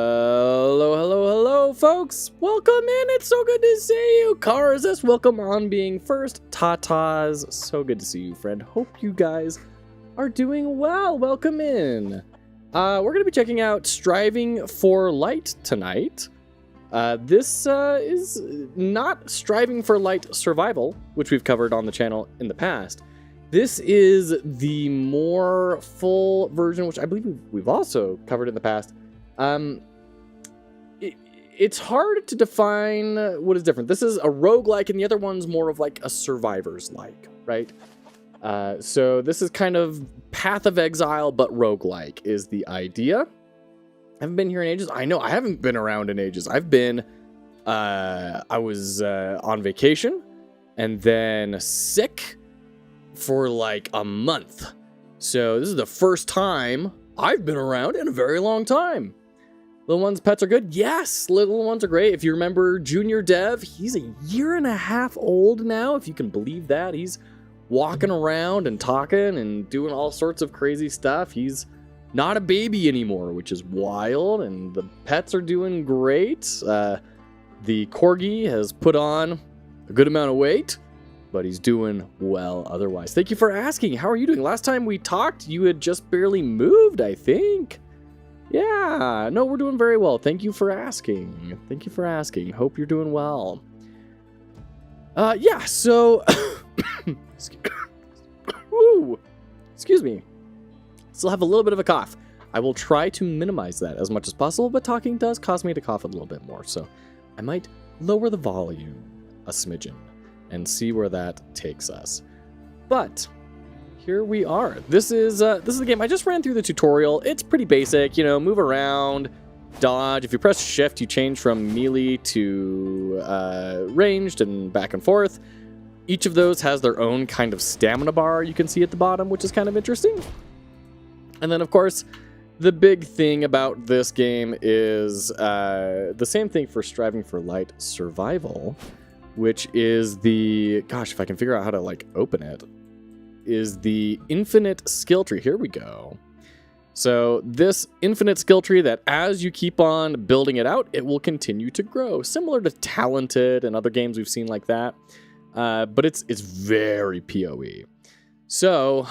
Hello, folks. Welcome in. It's so good to see you. Karzas, welcome on being first. Tatas, so good to see you, friend. Hope you guys are doing well. Welcome in. We're going to be checking out Striving for Light tonight. This is not Striving for Light Survival, which we've covered on the channel in the past. This is the more full version, which I believe we've also covered in the past. It's hard to define what is different. This is a roguelike, and the other one's more of like a survivors-like, right? So this is kind of Path of Exile, but roguelike is the idea. I haven't been here in ages. I know, I haven't been around in ages. I've been, I was on vacation, and then sick for like a month. So this is the first time I've been around in a very long time. Little ones' pets are good? Yes, little ones are great. If you remember Junior Dev, he's a year and a half old now, if you can believe that. He's walking around and talking and doing all sorts of crazy stuff. He's not a baby anymore, which is wild, and the pets are doing great. The Corgi has put on a good amount of weight, but he's doing well otherwise. Thank you for asking. How are you doing? Last time we talked, you had just barely moved, I think. Yeah, no, we're doing very well. Thank you for asking. Thank you for asking. Hope you're doing well. Yeah, so... Excuse me. Still have a little bit of a cough. I will try to minimize that as much as possible, but talking does cause me to cough a little bit more, so I might lower the volume a smidgen and see where that takes us. But... here we are. This is the game. I just ran through the tutorial. It's pretty basic, you know, move around, dodge. If you press shift, you change from melee to ranged and back and forth. Each of those has their own kind of stamina bar you can see at the bottom, which is kind of interesting. And then, of course, the big thing about this game is the same thing for Striving for Light Survival, which is the... gosh, if I can figure out how to, like, open it. Is the infinite skill tree. Here we go. So this infinite skill tree that as you keep on building it out, it will continue to grow. Similar to Talented and other games we've seen like that. But it's very POE. So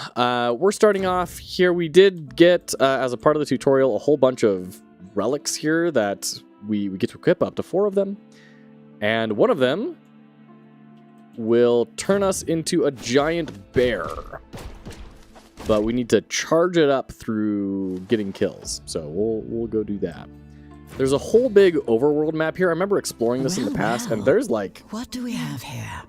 we're starting off here. We did get, as a part of the tutorial, a whole bunch of relics here that we get to equip, up to 4 of them. And one of them will turn us into a giant bear. But we need to charge it up through getting kills. So we'll go do that. There's a whole big overworld map here. I remember exploring this in the past, and there's like... what do we have here?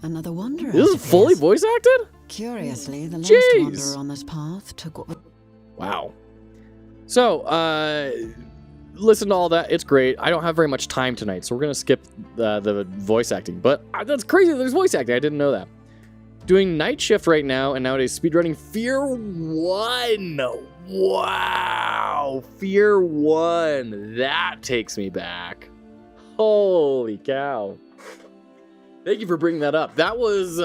Another wanderer. This is fully voice acted? Curiously, the last wanderer on this path took what... wow. So, listen to all that. It's great. I don't have very much time tonight, so we're going to skip the voice acting. But that's crazy. There's voice acting. I didn't know that. Doing night shift right now, and nowadays speedrunning Fear 1. Wow. Fear 1. That takes me back. Holy cow. Thank you for bringing that up. That was,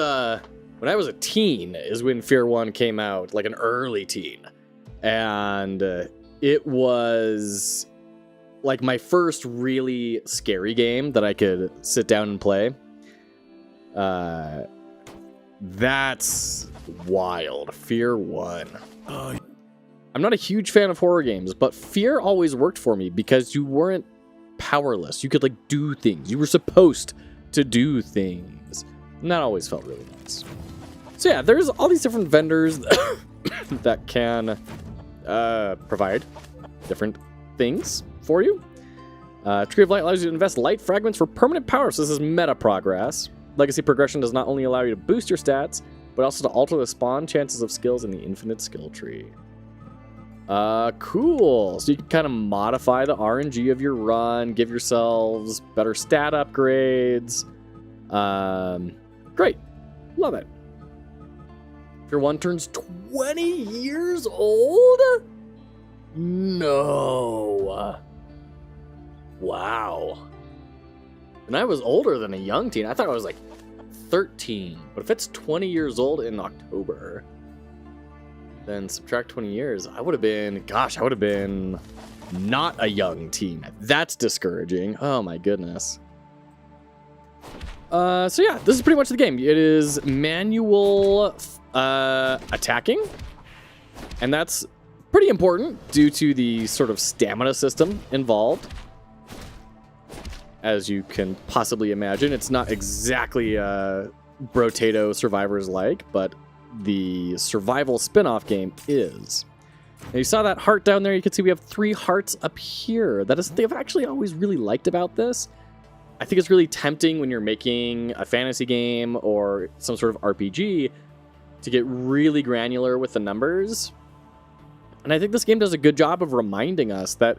when I was a teen, is when Fear 1 came out, like an early teen. And it was... like my first really scary game that I could sit down and play. That's wild. Fear 1. I'm not a huge fan of horror games, but Fear always worked for me because you weren't powerless. You could like do things. You were supposed to do things. And that always felt really nice. So yeah, there's all these different vendors that can provide different things for you. Tree of Light allows you to invest light fragments for permanent power, so this is meta progress. Legacy progression does not only allow you to boost your stats, but also to alter the spawn chances of skills in the infinite skill tree. Cool. So you can kind of modify the RNG of your run, give yourselves better stat upgrades. Great. Love it. If your one turns 20 years old? No. Wow. And I was older than a young teen. I thought I was like 13. But if it's 20 years old in October, then subtract 20 years. I would have been, gosh, I would have been not a young teen. That's discouraging. Oh my goodness. So yeah, this is pretty much the game. It is manual attacking, and that's pretty important due to the sort of stamina system involved. As you can possibly imagine, it's not exactly Brotato Survivors like, but the survival spin-off game is. Now you saw that heart down there. You can see we have 3 hearts up here. That is something I've actually always really liked about this. I think it's really tempting when you're making a fantasy game or some sort of RPG to get really granular with the numbers. And I think this game does a good job of reminding us that,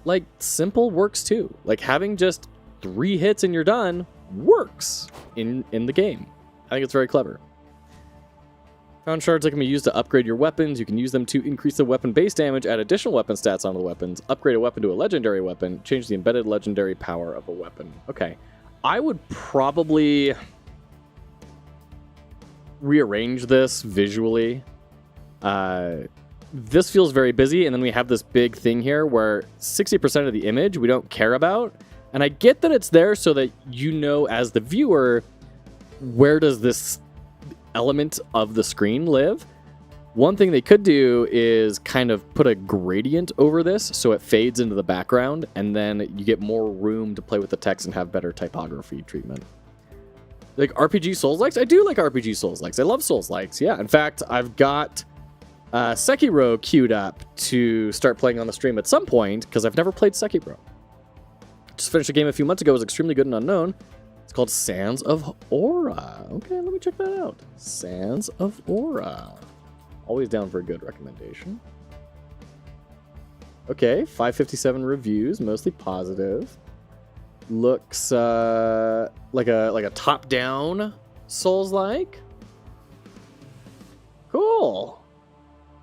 like, simple works too. Like, having just 3 hits and you're done works in the game. I think it's very clever. Found shards that can be used to upgrade your weapons. You can use them to increase the weapon base damage, add additional weapon stats onto the weapons, upgrade a weapon to a legendary weapon, change the embedded legendary power of a weapon. Okay. I would probably rearrange this visually. This feels very busy, and then we have this big thing here where 60% of the image we don't care about. And I get that it's there so that you know as the viewer, where does this element of the screen live? One thing they could do is kind of put a gradient over this so it fades into the background, and then you get more room to play with the text and have better typography treatment. Like RPG Souls-likes? I do like RPG Souls-likes. I love Souls-likes, yeah. In fact, I've got Sekiro queued up to start playing on the stream at some point, because I've never played Sekiro. Just finished a game a few months ago. It was extremely good and unknown. It's called Sands of Aura. Okay, let me check that out. Sands of Aura. Always down for a good recommendation. Okay, 557 reviews, mostly positive. Looks like a top-down Souls-like. Cool.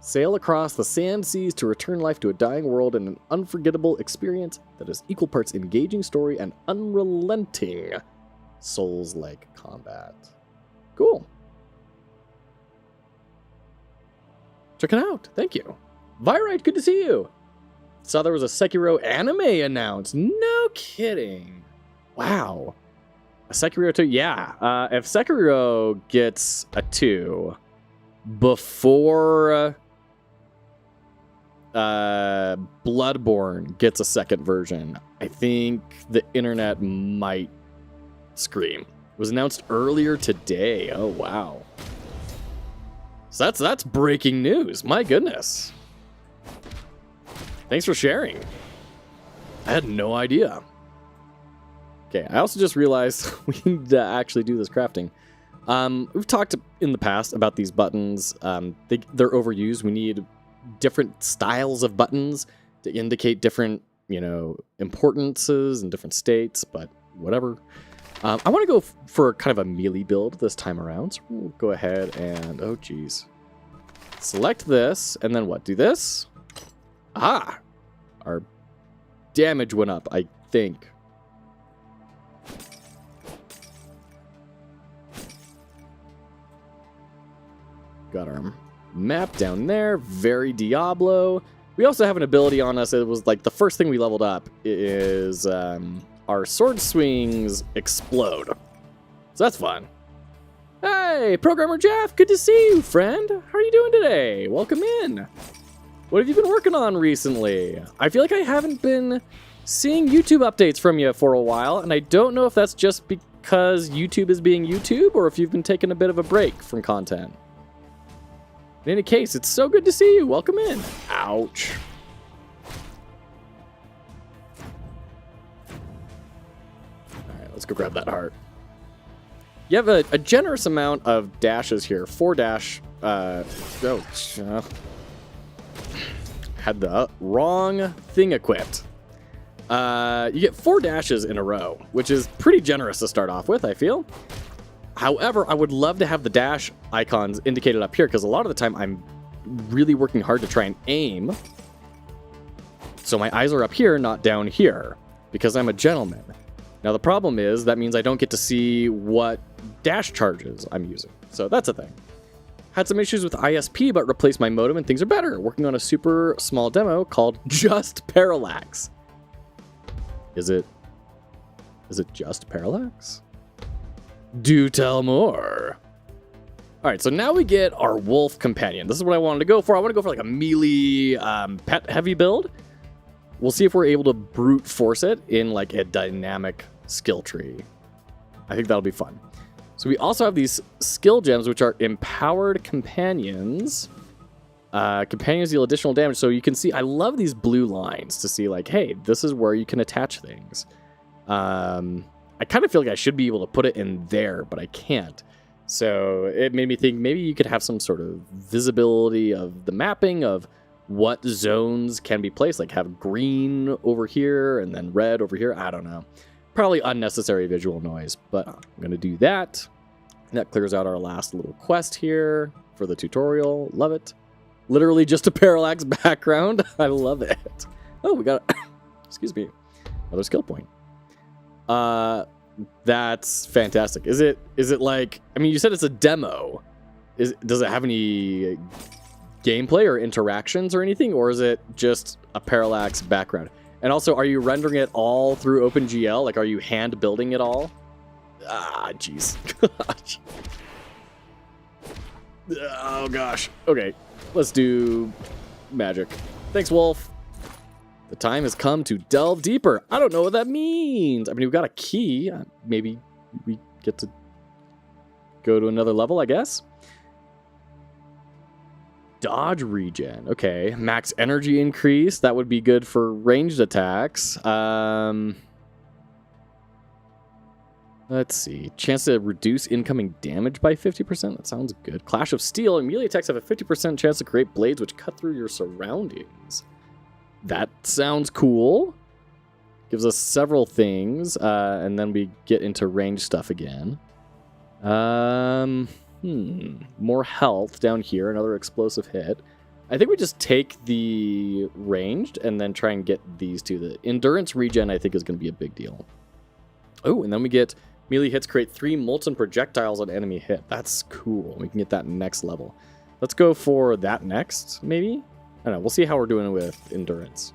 Sail across the sand seas to return life to a dying world in an unforgettable experience that is equal parts engaging story and unrelenting Souls-like combat. Cool. Check it out. Thank you. Virite, good to see you. Saw there was a Sekiro anime announced. No kidding. Wow. A Sekiro 2? Yeah. If Sekiro gets a 2 before Bloodborne gets a second version, I think the internet might scream. It was announced earlier today. Oh, wow. So that's breaking news. My goodness. Thanks for sharing. I had no idea. Okay, I also just realized we need to actually do this crafting. We've talked in the past about these buttons. They're overused. We need different styles of buttons to indicate different, importances and different states, but whatever. I want to go for kind of a melee build this time around. So we'll go ahead and, oh geez. Select this, and then what? Do this? Ah! Our damage went up, I think. Got our map down there. Very Diablo. We also have an ability on us. It was like the first thing we leveled up is our sword swings explode. So that's fun. Hey, Programmer Jeff, good to see you, friend. How are you doing today? Welcome in. What have you been working on recently? I feel like I haven't been seeing YouTube updates from you for a while, and I don't know if that's just because YouTube is being YouTube or if you've been taking a bit of a break from content. In any case, it's so good to see you. Welcome in. Ouch. All right, let's go grab that heart. You have a generous amount of dashes here. 4 dash. Had the wrong thing equipped. You get 4 dashes in a row, which is pretty generous to start off with, I feel. However, I would love to have the dash icons indicated up here, because a lot of the time I'm really working hard to try and aim. So my eyes are up here, not down here, because I'm a gentleman. Now the problem is, that means I don't get to see what dash charges I'm using. So that's a thing. Had some issues with ISP, but replaced my modem and things are better. Working on a super small demo called Just Parallax. Is it just Parallax? Do tell more. All right, so now we get our wolf companion. This is what I wanted to go for. I want to go for like a melee pet heavy build. We'll see if we're able to brute force it in like a dynamic skill tree. I think that'll be fun. So we also have these skill gems, which are empowered companions. Companions deal additional damage. So you can see, I love these blue lines to see like, hey, this is where you can attach things. I kind of feel like I should be able to put it in there, but I can't. So it made me think maybe you could have some sort of visibility of the mapping of what zones can be placed, like have green over here and then red over here. I don't know. Probably unnecessary visual noise, but I'm going to do that. That clears out our last little quest here for the tutorial. Love it. Literally just a parallax background. I love it. Oh, we got, excuse me, another skill point. That's fantastic. Is it like, I mean, you said it's a demo. Does it have any gameplay or interactions or anything, or is it just a parallax background? And also, are you rendering it all through OpenGL? Like, are you hand building it all? Ah, jeez. Oh gosh. Okay, let's do magic. Thanks, Wolf. The time has come to delve deeper. I don't know what that means. I mean, we've got a key. Maybe we get to go to another level, I guess. Dodge regen. Okay. Max energy increase. That would be good for ranged attacks. Let's see. Chance to reduce incoming damage by 50%. That sounds good. Clash of Steel. Melee attacks have a 50% chance to create blades which cut through your surroundings. That sounds cool. Gives us several things. And then we get into range stuff again. More health down here. Another explosive hit. I think we just take the ranged and then try and get these two. The endurance regen, I think, is going to be a big deal. Oh, and then we get melee hits create 3 molten projectiles on enemy hit. That's cool. We can get that next level. Let's go for that next, maybe? I don't know. We'll see how we're doing with endurance.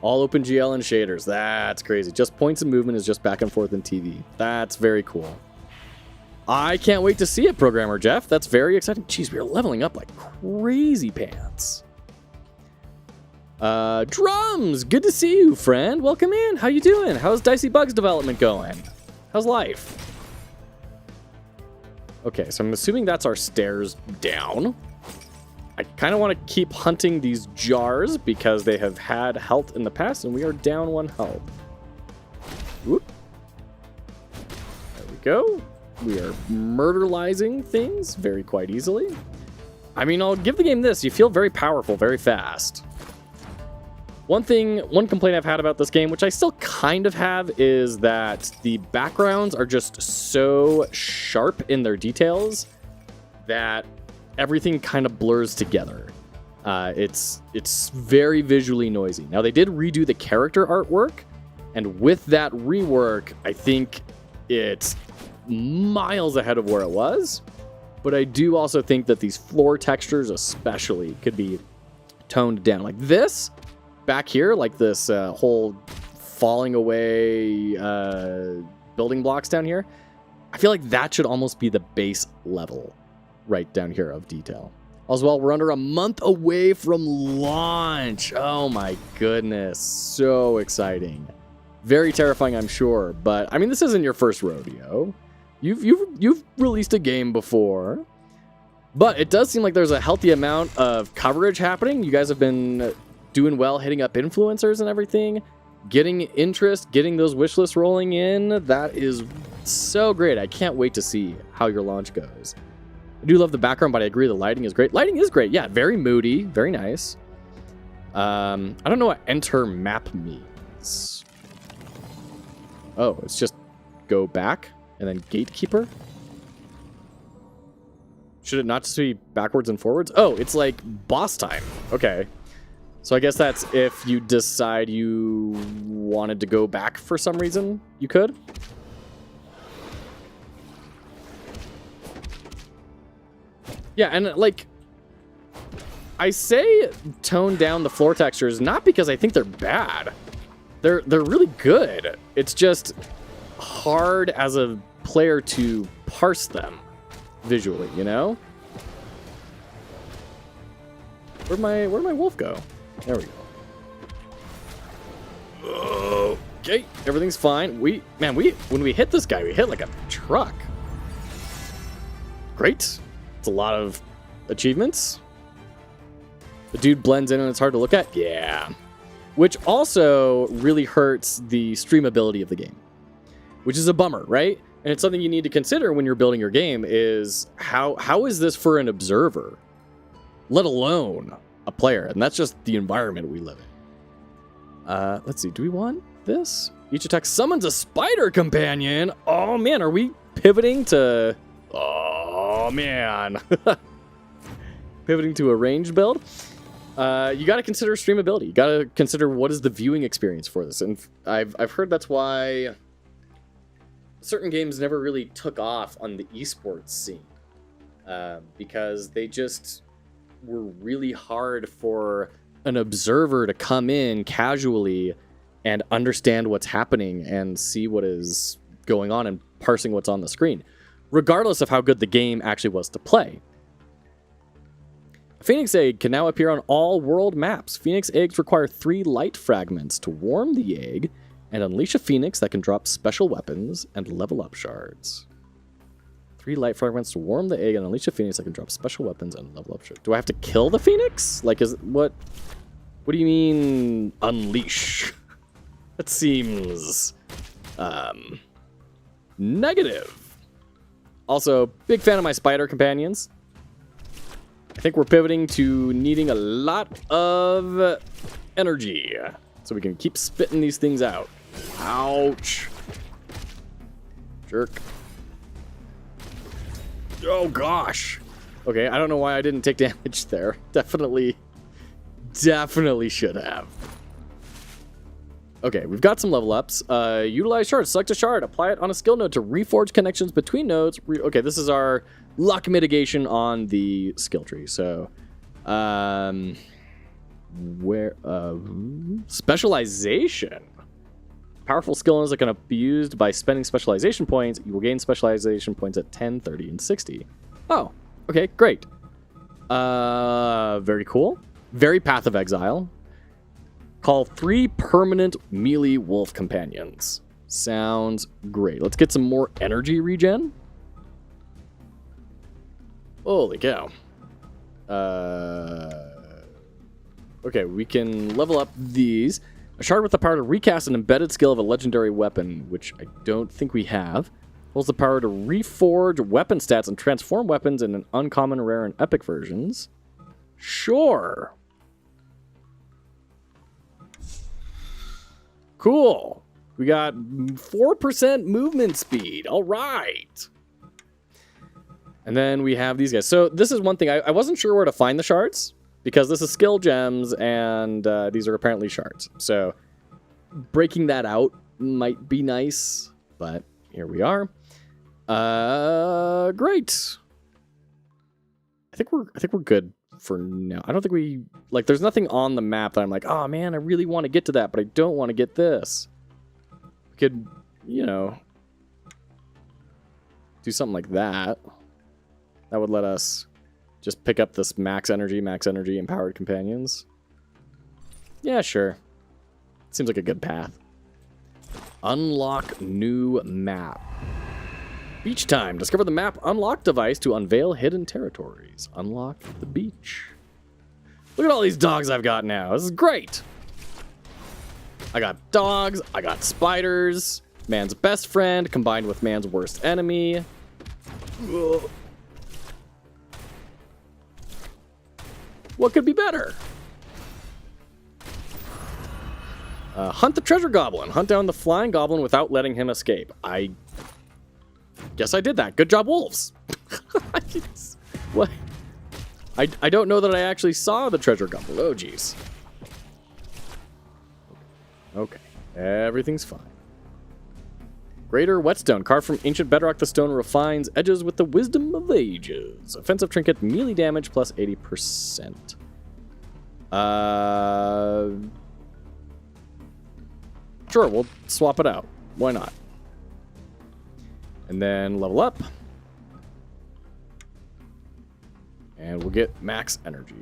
All OpenGL and shaders. That's crazy. Just points and movement is just back and forth in TV. That's very cool. I can't wait to see it, Programmer Jeff. That's very exciting. Jeez, we are leveling up like crazy pants. Drums! Good to see you, friend. Welcome in. How you doing? How's Dicey Bugs development going? How's life? Okay, so I'm assuming that's our stairs down. I kind of want to keep hunting these jars because they have had health in the past, and we are down 1 health. Whoop. There we go. We are murderizing things very quite easily. I mean, I'll give the game this. You feel very powerful, very fast. One complaint I've had about this game, which I still kind of have, is that the backgrounds are just so sharp in their details that everything kind of blurs together. It's very visually noisy. Now, they did redo the character artwork, and with that rework, I think it's miles ahead of where it was. But I do also think that these floor textures especially could be toned down. Like this, back here, like this whole falling away building blocks down here, I feel like that should almost be the base level right down here of detail. As well, we're under a month away from launch. Oh my goodness, so exciting. Very terrifying, I'm sure, but I mean, this isn't your first rodeo. You've released a game before, but it does seem like there's a healthy amount of coverage happening. You guys have been doing well, hitting up influencers and everything, getting interest, getting those wish lists rolling in. That is so great. I can't wait to see how your launch goes. I do love the background, but I agree the lighting is great. Lighting is great. Yeah, very moody, very nice. I don't know what enter map means. Oh, it's just go back and then gatekeeper. Should it not just be backwards and forwards? Oh, it's like boss time. Okay. So I guess that's if you decide you wanted to go back for some reason, you could. Yeah, and like, I say tone down the floor textures not because I think they're bad. They're really good. It's just hard as a player to parse them visually, you know? Where'd my wolf go? There we go. Okay, everything's fine. When we hit this guy, we hit like a truck. Great. It's a lot of achievements. The dude blends in and it's hard to look at. Yeah. Which also really hurts the streamability of the game, which is a bummer, right? And it's something you need to consider when you're building your game is how is this for an observer, let alone a player? And that's just the environment we live in. Let's see. Do we want this? Each attack summons a spider companion. Oh, man. Are we pivoting to... Oh, man. Pivoting to a ranged build? You got to consider streamability. You got to consider what is the viewing experience for this. And I've heard that's why certain games never really took off on the esports scene. Because they just were really hard for an observer to come in casually and understand what's happening and see what is going on and parsing what's on the screen, regardless of how good the game actually was to play. Phoenix egg can now appear on all world maps. Phoenix eggs require 3 light fragments to warm the egg and unleash a phoenix that can drop special weapons and level up shards. 3 light fragments to warm the egg and unleash a phoenix that can drop special weapons and level up shards. Do I have to kill the phoenix? Like, what do you mean unleash? That seems negative. Also, big fan of my spider companions. I think we're pivoting to needing a lot of energy so we can keep spitting these things out. Ouch. Jerk. Oh, gosh. Okay, I don't know why I didn't take damage there. Definitely should have. Okay, we've got some level ups. Utilize shards. Select a shard. Apply it on a skill node to reforge connections between nodes. Okay, this is our luck mitigation on the skill tree. So, specialization. Powerful skill nodes that can be used by spending specialization points. You will gain specialization points at 10, 30, and 60. Oh, okay, great. Very cool. Very Path of Exile. Call 3 permanent melee wolf companions. Sounds great. Let's get some more energy regen. Holy cow. Okay, we can level up these. A shard with the power to recast an embedded skill of a legendary weapon, which I don't think we have. Holds the power to reforge weapon stats and transform weapons in an uncommon, rare, and epic versions. Sure. Cool. We got 4% movement speed. All right. And then we have these guys. So this is one thing. I wasn't sure where to find the shards because this is skill gems and these are apparently shards. So breaking that out might be nice, but here we are. Great. I think we're good for now. I don't think we like there's nothing on the map that I'm like, oh man, I really want to get to that, but I don't want to get this. We could, do something like that. That would let us just pick up this max energy, empowered companions. Yeah, sure. Seems like a good path. Unlock new map. Beach time. Discover the map unlock device to unveil hidden territories. Unlock the beach. Look at all these dogs I've got now. This is great. I got dogs. I got spiders. Man's best friend combined with man's worst enemy. Ugh. What could be better? Hunt the treasure goblin. Hunt down the flying goblin without letting him escape. I guess I did that. Good job, wolves. What? I don't know that I actually saw the treasure goblin. Oh, jeez. Okay. Everything's fine. Greater Whetstone. Carved from ancient bedrock, the stone refines edges with the wisdom of ages. Offensive trinket, melee damage plus 80%. Sure, we'll swap it out. Why not? And then level up. And we'll get max energy.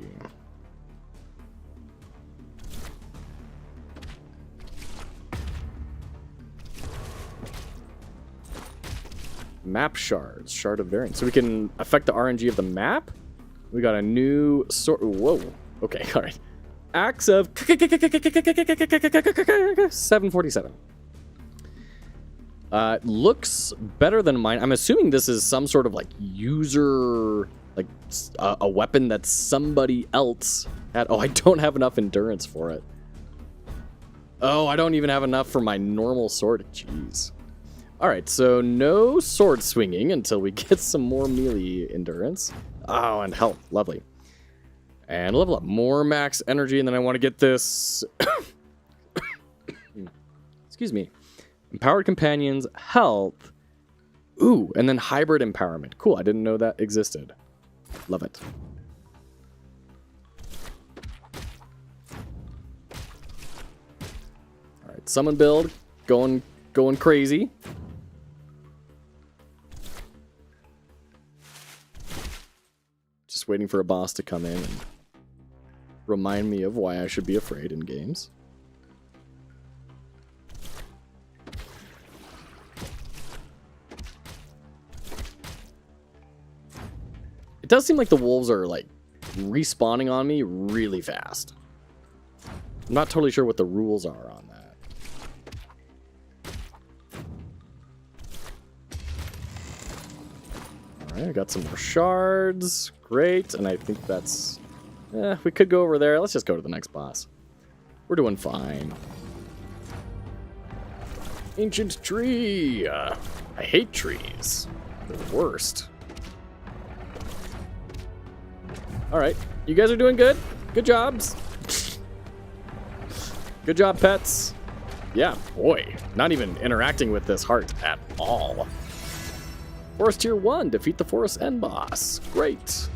Map shards. Shard of variance. So we can affect the RNG of the map. We got a new sort. Whoa. Okay, alright. Axe of 747. Looks better than mine. I'm assuming this is some sort of like user, like a weapon that somebody else had. Oh, I don't have enough endurance for it. Oh, I don't even have enough for my normal sword. Jeez. Alright, so no sword swinging until we get some more melee endurance. Oh, and health. Lovely. And level up. More max energy, and then I want to get this... Excuse me. Empowered Companions, health. Ooh, and then hybrid empowerment. Cool, I didn't know that existed. Love it. Alright, summon build. Going crazy. Just waiting for a boss to come in and remind me of why I should be afraid in games. It does seem like the wolves are like respawning on me really fast. I'm not totally sure what the rules are on that. Alright, I got some more shards. Great, and I think that's... we could go over there. Let's just go to the next boss. We're doing fine. Ancient tree! I hate trees. They're the worst. Alright, you guys are doing good. Good jobs. Good job, pets. Yeah, boy. Not even interacting with this heart at all. Forest Tier 1. Defeat the Forest End boss. Great.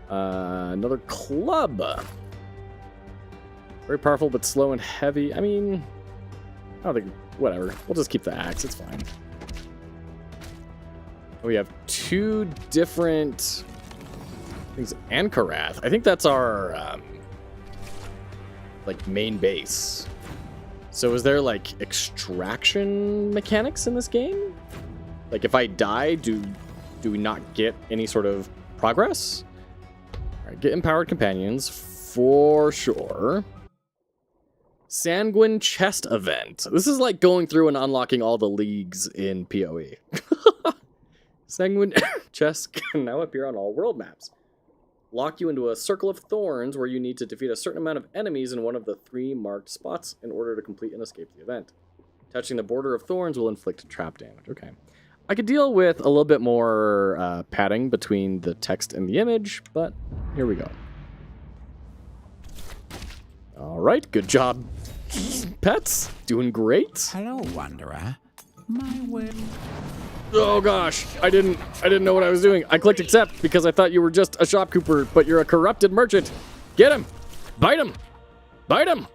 Another club. Very powerful, but slow and heavy. I mean, I don't think... Whatever. We'll just keep the axe. It's fine. We have two different things. Ankarath. I think that's our like main base. So is there like extraction mechanics in this game? Like if I die, do we not get any sort of progress? All right, get empowered companions for sure. Sanguine chest event. This is like going through and unlocking all the leagues in PoE. Sanguine chests can now appear on all world maps. Lock you into a circle of thorns where you need to defeat a certain amount of enemies in one of the 3 marked spots in order to complete and escape the event. Touching the border of thorns will inflict trap damage. Okay. I could deal with a little bit more padding between the text and the image, but here we go. Alright, good job, pets. Doing great. Hello, Wanderer. My will... Oh gosh, I didn't know what I was doing. I clicked accept because I thought you were just a shopkeeper, but you're a corrupted merchant. Get him! Bite him! Bite him!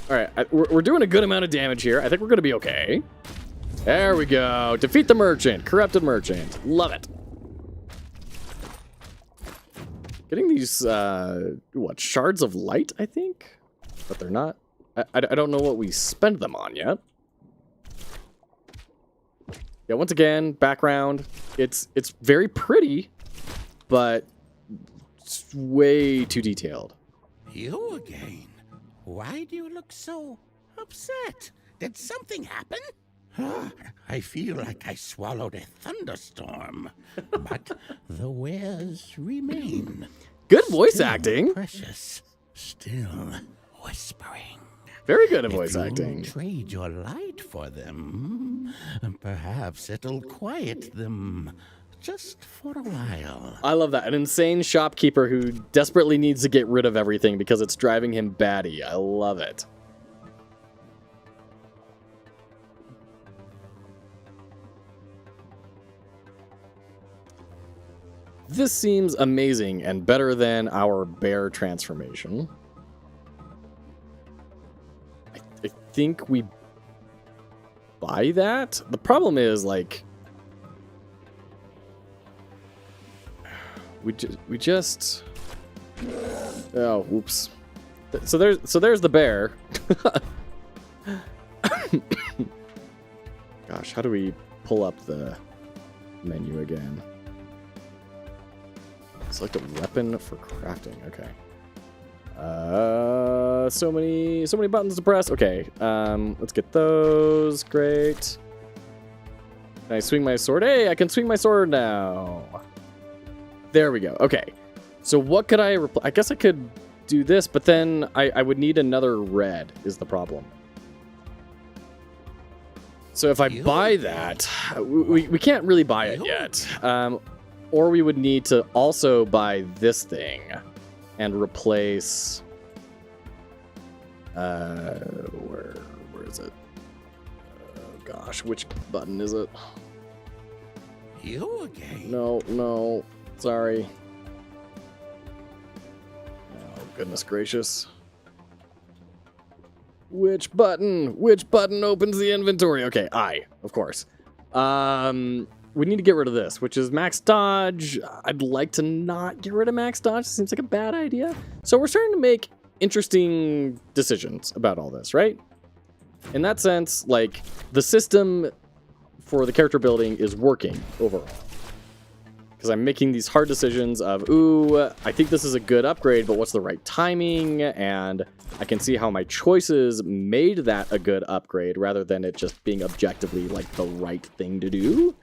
Alright, we're doing a good amount of damage here. I think we're going to be okay. There we go. Defeat the merchant. Corrupted merchant. Love it. Getting these, what, shards of light, I think? But they're not. I don't know what we spend them on yet. Yeah, once again, background. It's very pretty, but it's way too detailed. You again? Why do you look so upset? Did something happen? I feel like I swallowed a thunderstorm, but the wares remain. Good voice acting. Precious, still whispering. Very good at voice acting. Trade your light for them. Perhaps it'll quiet them just for a while. I love that. An insane shopkeeper who desperately needs to get rid of everything because it's driving him batty. I love it. This seems amazing and better than our bear transformation. I think we buy that. The problem is, like, we just oh, whoops. So there's the bear. Gosh, how do we pull up the menu again? Select a weapon for crafting. Okay. So many buttons to press. Okay. Let's get those. Great. Can I swing my sword? Hey, I can swing my sword now. There we go. Okay. So what could I I guess I could do this, but then I would need another red is the problem. So if I buy that, we can't really buy it yet. Or we would need to also buy this thing and replace... where is it? Oh gosh, which button is it? You again? No, sorry. Oh, goodness gracious. Which button? Which button opens the inventory? Okay, I, of course. We need to get rid of this, which is max dodge. I'd like to not get rid of max dodge. It seems like a bad idea. So we're starting to make interesting decisions about all this, right? In that sense, like, the system for the character building is working overall. Because I'm making these hard decisions of, ooh, I think this is a good upgrade, but what's the right timing? And I can see how my choices made that a good upgrade rather than it just being objectively, like, the right thing to do.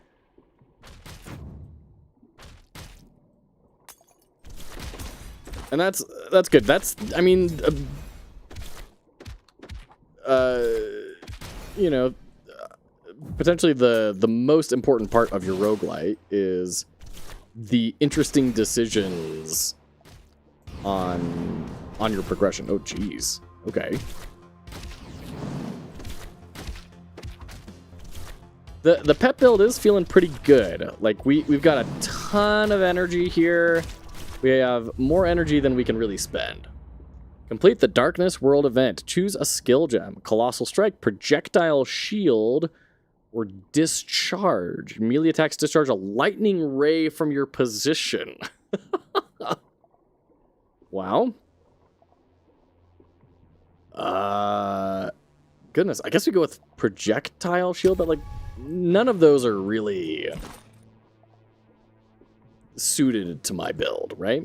And that's good. That's, I mean, you know, potentially the most important part of your roguelite is the interesting decisions on your progression. Oh, geez. Okay. The pet build is feeling pretty good. Like, we've got a ton of energy here. We have more energy than we can really spend. Complete the Darkness World event. Choose a skill gem. Colossal Strike, Projectile Shield, or Discharge. Melee attacks discharge a lightning ray from your position. Wow. Goodness, I guess we go with Projectile Shield, but, like, none of those are really suited to my build, right?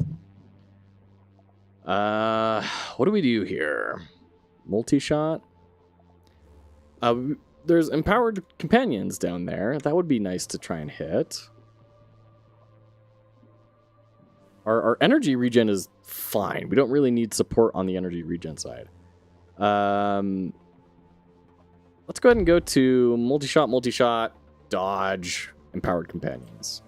What do we do here? Multi-shot? There's empowered companions down there. That would be nice to try and hit. Our energy regen is fine. We don't really need support on the energy regen side. Let's go ahead and go to multi-shot, dodge, empowered companions.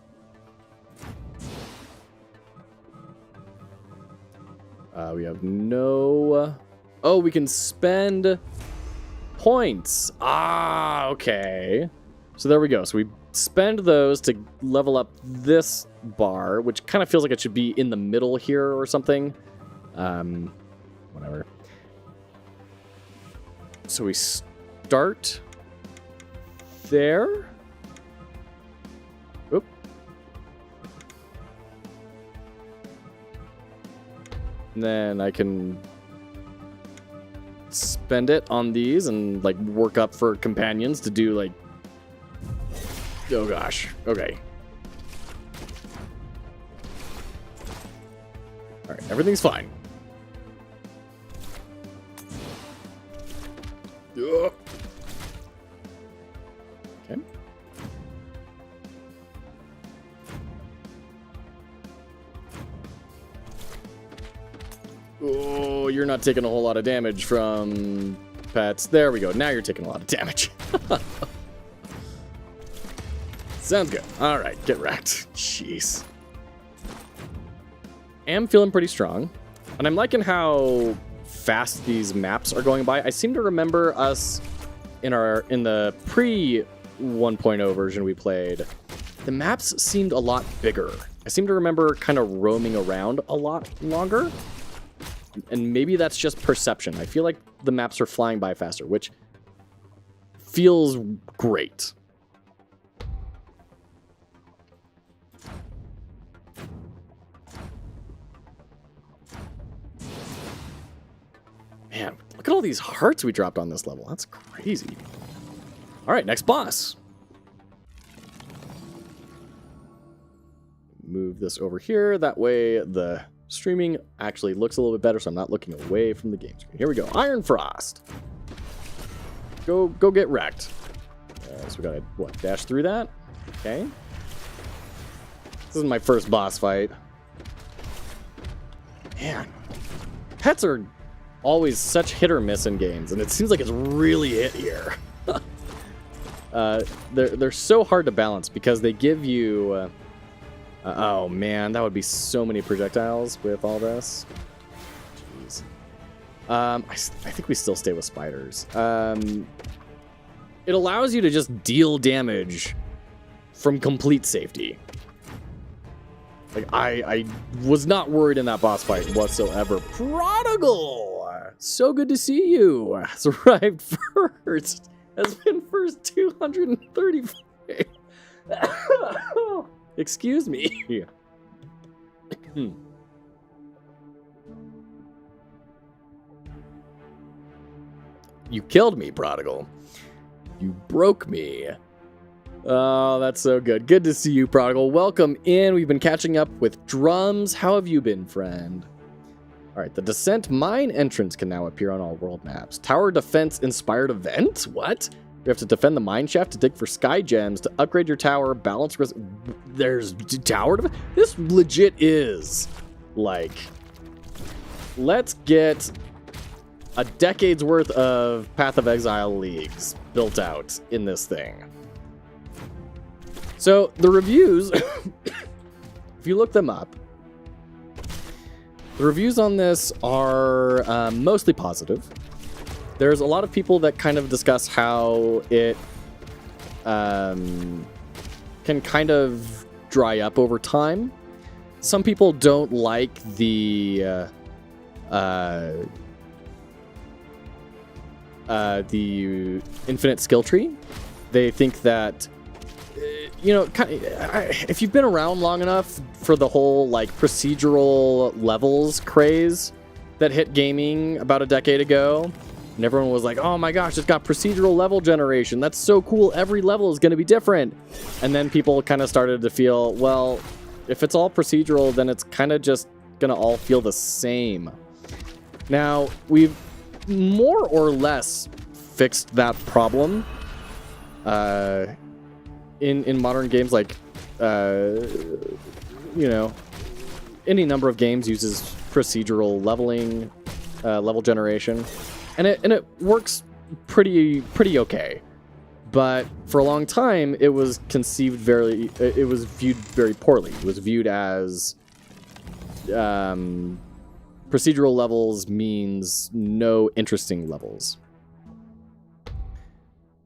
We have no... Oh, we can spend points. Ah, okay. So there we go. So we spend those to level up this bar, which kind of feels like it should be in the middle here or something. Whatever. So we start there. Oop. And then I can spend it on these and, like, work up for companions to do, like... Oh gosh. Okay. Alright, everything's fine. Ugh. Okay. Oh, you're not taking a whole lot of damage from pets. There we go. Now you're taking a lot of damage. Sounds good. All right, get wrecked. Jeez. Am feeling pretty strong, and I'm liking how fast these maps are going by. I seem to remember us in the pre 1.0 version we played the maps seemed a lot bigger. I seem to remember kind of roaming around a lot longer. And maybe that's just perception. I feel like the maps are flying by faster, which feels great. Man, look at all these hearts we dropped on this level. That's crazy. All right, next boss. Move this over here. That way the streaming actually looks a little bit better, so I'm not looking away from the game screen. Here we go. Iron Frost. Go get wrecked. So we gotta, what, dash through that? Okay. This is my first boss fight. Man. Pets are always such hit or miss in games, and it seems like it's really hit here. They're so hard to balance because they give you... oh man, that would be so many projectiles with all this. Jeez. I think we still stay with spiders. It allows you to just deal damage from complete safety. Like, I was not worried in that boss fight whatsoever. Prodigal! So good to see you. Has arrived first. Has been first 235. Excuse me. You killed me, Prodigal. You broke me. Oh, that's so good. Good to see you, Prodigal. Welcome in. We've been catching up with drums. How have you been, friend? All right, the Descent Mine entrance can now appear on all world maps. Tower Defense Inspired Event? What? You have to defend the mine shaft to dig for sky gems to upgrade your tower, balance risk. There's tower defense? This legit is like, let's get a decade's worth of Path of Exile leagues built out in this thing. So the reviews, if you look them up, the reviews on this are mostly positive. There's a lot of people that kind of discuss how it can kind of dry up over time. Some people don't like the infinite skill tree. They think that, you know, if you've been around long enough for the whole like procedural levels craze that hit gaming about a decade ago, and everyone was like, oh my gosh, it's got procedural level generation. That's so cool. Every level is going to be different. And then people kind of started to feel, well, if it's all procedural, then it's kind of just going to all feel the same. Now, we've more or less fixed that problem in modern games. Like, you know, any number of games uses procedural leveling, level generation. And it works pretty okay, but for a long time it was viewed very poorly. It was viewed as procedural levels means no interesting levels.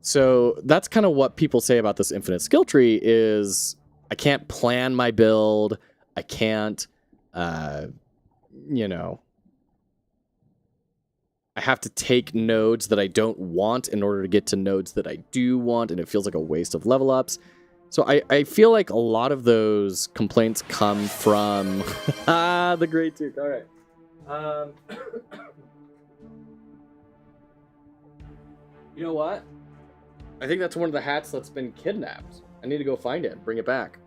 So that's kind of what people say about this infinite skill tree is I can't plan my build. I can't, you know, I have to take nodes that I don't want in order to get to nodes that I do want, and it feels like a waste of level ups. So I feel like a lot of those complaints come from the Great Duke. All right. You know what? I think that's one of the hats that's been kidnapped. I need to go find it, bring it back.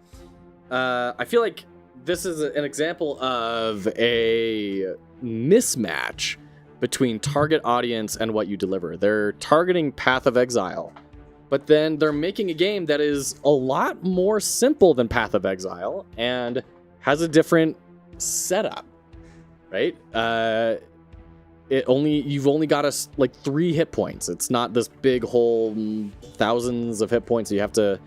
I feel like this is an example of a mismatch between target audience and what you deliver. They're targeting Path of Exile, but then they're making a game that is a lot more simple than Path of Exile and has a different setup, right? You've only got like 3 hit points. It's not this big whole thousands of hit points you have to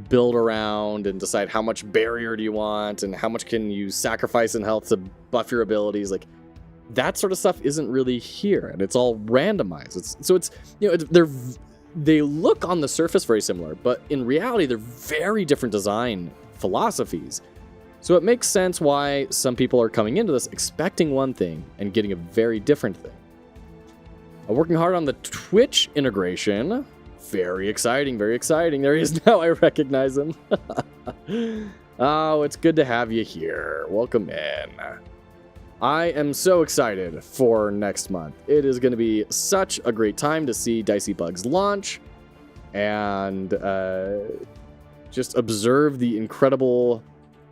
build around and decide how much barrier do you want and how much can you sacrifice in health to buff your abilities. Like, that sort of stuff isn't really here, and it's all randomized. It's you know, they look on the surface very similar, but in reality, they're very different design philosophies. So it makes sense why some people are coming into this expecting one thing and getting a very different thing. I'm working hard on the Twitch integration. Very exciting, very exciting. There he is now. I recognize him. Oh, it's good to have you here. Welcome in. I am so excited for next month. It is going to be such a great time to see Dicey Bugs launch and just observe the incredible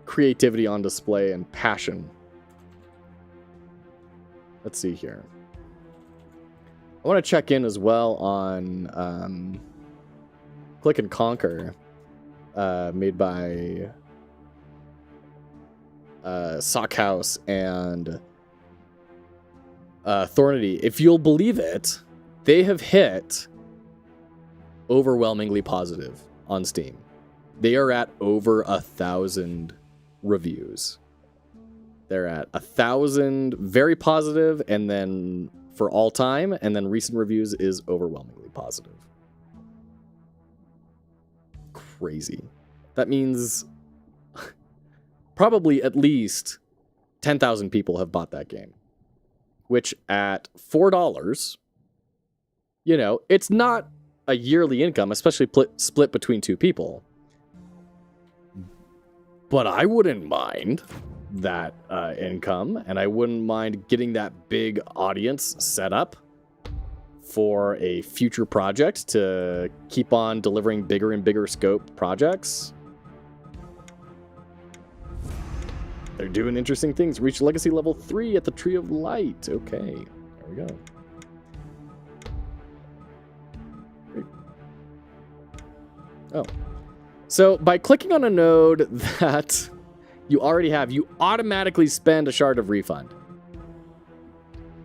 creativity on display and passion. Let's see here. I want to check in as well on Click and Conquer, made by Sockhouse and Thornity. If you'll believe it, they have hit overwhelmingly positive on Steam. They are at over 1,000 reviews. They're at 1,000 very positive, and then for all time, and then recent reviews is overwhelmingly positive. Crazy. That means probably at least 10,000 people have bought that game, which at $4, you know, it's not a yearly income, especially split between two people. But I wouldn't mind that income, and I wouldn't mind getting that big audience set up for a future project to keep on delivering bigger and bigger scope projects. They're doing interesting things. Reach legacy level 3 at the Tree of Light. Okay, there we go. Great. Oh. So by clicking on a node that you already have, you automatically spend a shard of refund.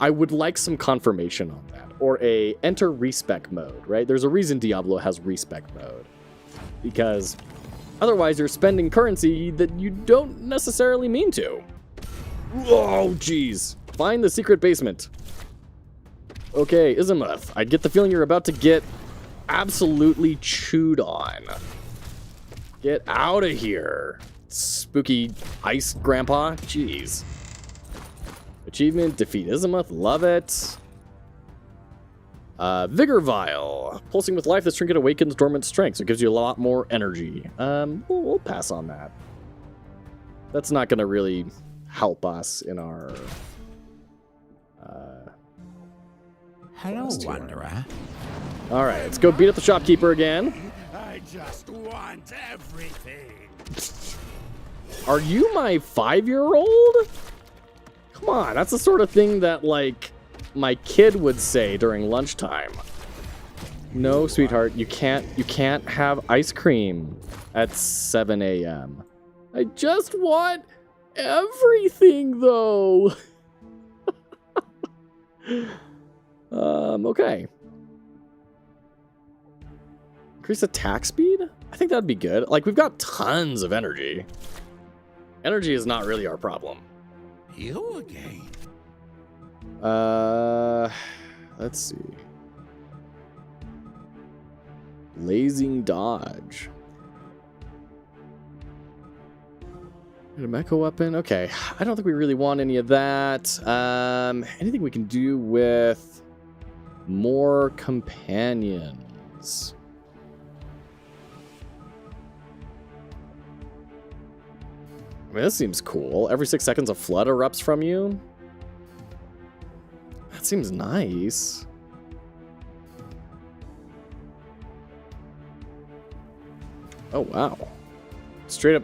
I would like some confirmation on that. Or a enter respec mode, right? There's a reason Diablo has respec mode. Because otherwise you're spending currency that you don't necessarily mean to. Oh, jeez. Find the secret basement. Okay, Izimuth, I get the feeling you're about to get absolutely chewed on. Get out of here. Spooky ice grandpa. Jeez. Achievement, defeat Izimuth. Love it. Vigor Vial. Pulsing with life, this trinket awakens dormant strength, so it gives you a lot more energy. We'll pass on that. That's not going to really help us in our... Hello, Wanderer. All right, let's go beat up the shopkeeper again. I just want everything. Are you my 5-year-old? Come on, that's the sort of thing that, like, my kid would say during lunchtime. No, sweetheart, you can't have ice cream at 7 a.m. I just want everything, though. Okay. Increase attack speed? I think that'd be good. Like, we've got tons of energy. Energy is not really our problem. You again. Let's see. Blazing dodge. A mecha weapon? Okay. I don't think we really want any of that. Anything we can do with more companions? I mean, this seems cool. Every 6 seconds a flood erupts from you. That seems nice. Oh, wow. Straight up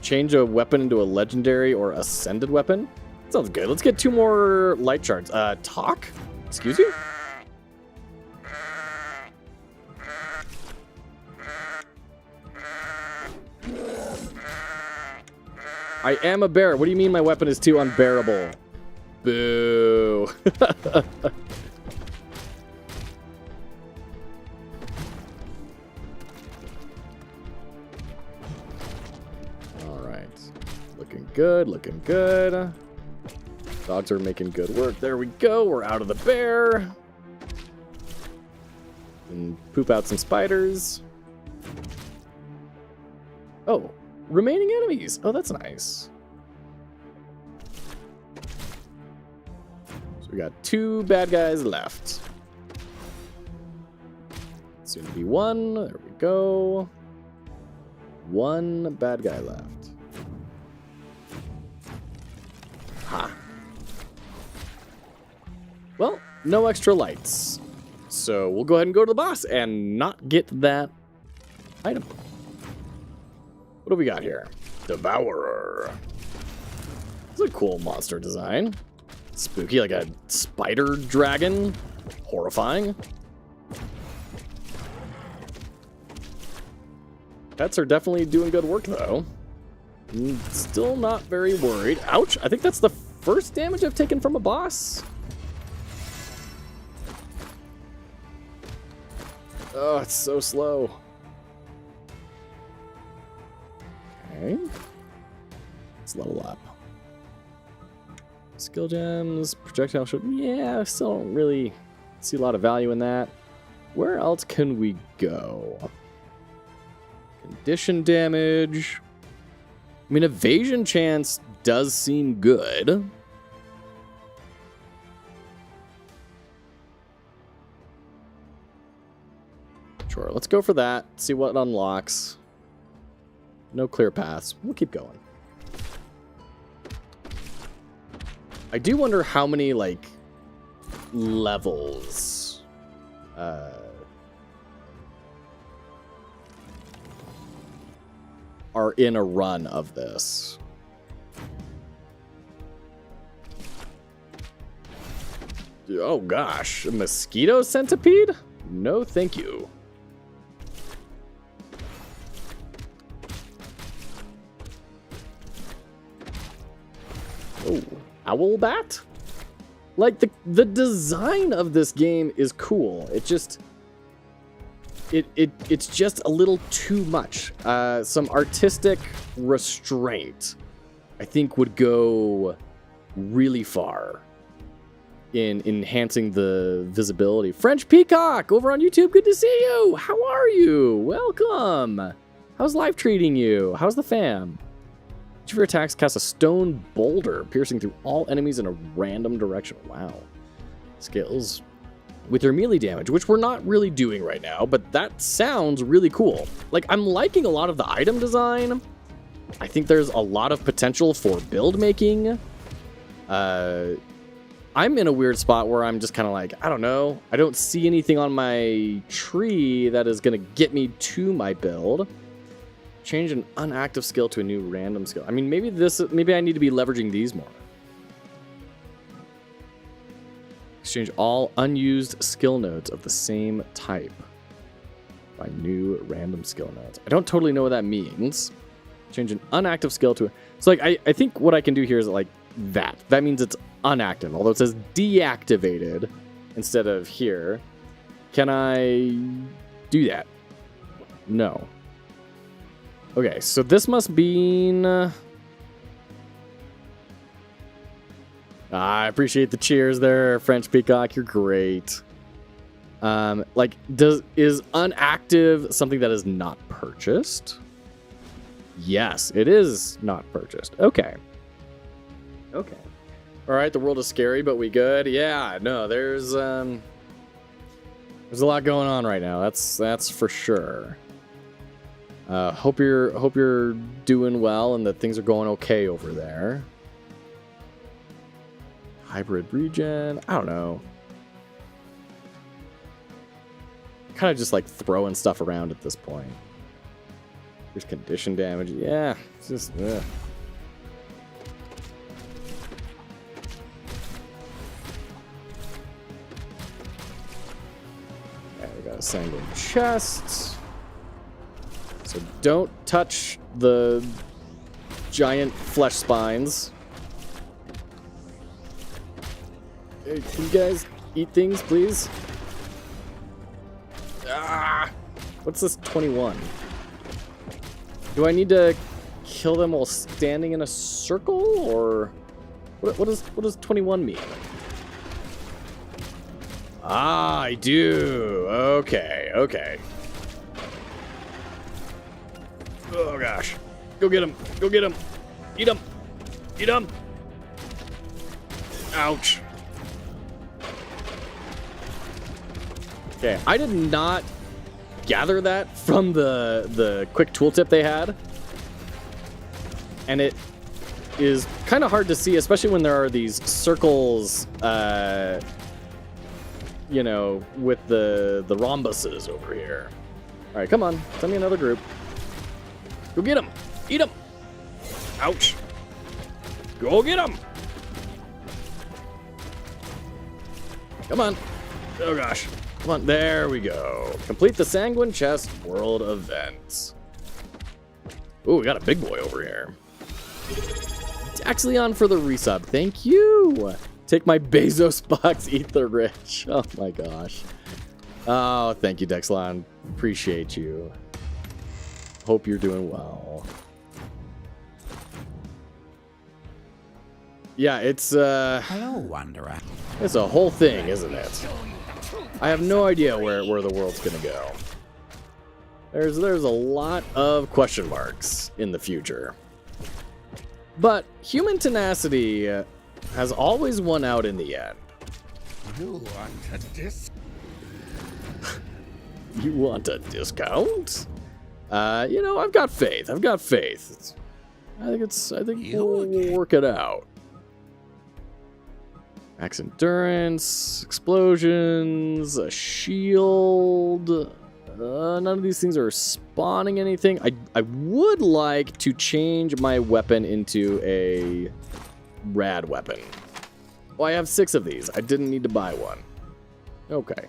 change a weapon into a legendary or ascended weapon? Sounds good. Let's get 2 more light shards. Talk? Excuse you? I am a bear. What do you mean my weapon is too unbearable? Boo. All right. Looking good, looking good. Dogs are making good work. There we go. We're out of the bear. And poop out some spiders. Oh, remaining enemies. Oh, that's nice. So we got 2 bad guys left. Soon to be 1. There we go. 1 bad guy left. Ha. Well, no extra lights. So we'll go ahead and go to the boss and not get that item. What do we got here? Devourer. It's a cool monster design. Spooky, like a spider dragon. Horrifying. Pets are definitely doing good work, though. Still not very worried. Ouch! I think that's the first damage I've taken from a boss. Oh, it's so slow. Okay. Let's level up. Skill gems, projectile shot. Yeah, I still don't really see a lot of value in that. Where else can we go? Condition damage. I mean, evasion chance does seem good. Sure, let's go for that. See what it unlocks. No clear paths. We'll keep going. I do wonder how many, like, levels are in a run of this. Oh gosh, a mosquito centipede? No thank you. Oh, owl bat? Like, the design of this game is cool. It just... It's just a little too much. Some artistic restraint, I think, would go really far in enhancing the visibility. French Peacock over on YouTube. Good to see you. How are you? Welcome. How's life treating you? How's the fam? Each of your attacks casts a stone boulder, piercing through all enemies in a random direction. Wow. Skills. With your melee damage, which we're not really doing right now, but that sounds really cool. Like, I'm liking a lot of the item design. I think there's a lot of potential for build making. I'm in a weird spot where I'm just kind of like, I don't know. I don't see anything on my tree that is going to get me to my build. Change an unactive skill to a new random skill. I mean, maybe I need to be leveraging these more. Exchange all unused skill nodes of the same type by new random skill nodes. I don't totally know what that means. Change an unactive skill to a... So, like, I think what I can do here is, like, that. That means it's unactive, although it says deactivated instead of here. Can I do that? No. Okay, so this must mean... I appreciate the cheers there, French Peacock. You're great. Like, is unactive something that is not purchased? Yes, it is not purchased. Okay. Okay. All right, the world is scary, but we good. Yeah, no, there's a lot going on right now. That's for sure. Hope you're doing well and that things are going okay over there. Hybrid regen. I don't know. Kind of just like throwing stuff around at this point. There's condition damage. Yeah, it's just. Ugh. Okay, we got a sanguine chest. So don't touch the giant flesh spines. Hey, can you guys eat things, please? Ah! What's this 21? Do I need to kill them while standing in a circle, or what does 21 mean? Ah, I do. Okay, okay. Oh, gosh. Go get him. Go get him. Eat him. Eat him. Ouch. Okay, I did not gather that from the quick tooltip they had. And it is kind of hard to see, especially when there are these circles, you know, with the rhombuses over here. All right, come on. Send me another group. Go get him. Eat him. Ouch. Go get him. Come on. Oh, gosh. Come on. There we go. Complete the Sanguine Chest World Events. Ooh, we got a big boy over here. Daxleon for the resub. Thank you. Take my Bezos box, eat the rich. Oh, my gosh. Oh, thank you, Daxleon. Appreciate you. Hope you're doing well. Yeah, it's Hello, Wanderer. it's a whole thing, isn't it? I have no idea where the world's gonna go. There's a lot of question marks in the future. But human tenacity has always won out in the end. You want a disc? You want a discount? You know, I've got faith. I've got faith. I think we'll work it out. Max endurance, explosions, a shield. None of these things are spawning anything. I would like to change my weapon into a rad weapon. Oh, I have 6 of these. I didn't need to buy one. Okay.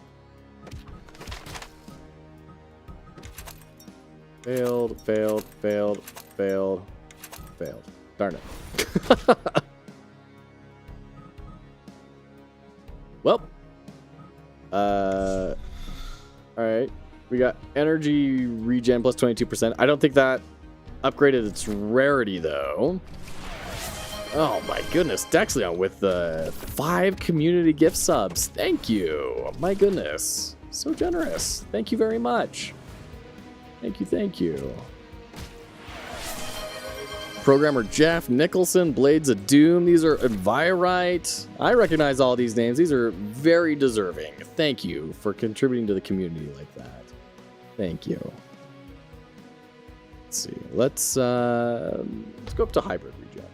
Failed, failed, failed, failed, failed. Darn it. Well. Alright. We got energy regen plus 22%. I don't think that upgraded its rarity, though. Oh, my goodness. Daxleon with the 5 community gift subs. Thank you. My goodness. So generous. Thank you very much. Thank you, thank you. Programmer Jeff Nicholson, Blades of Doom. These are Envirite. I recognize all these names. These are very deserving. Thank you for contributing to the community like that. Thank you. Let's see. Let's go up to hybrid regen.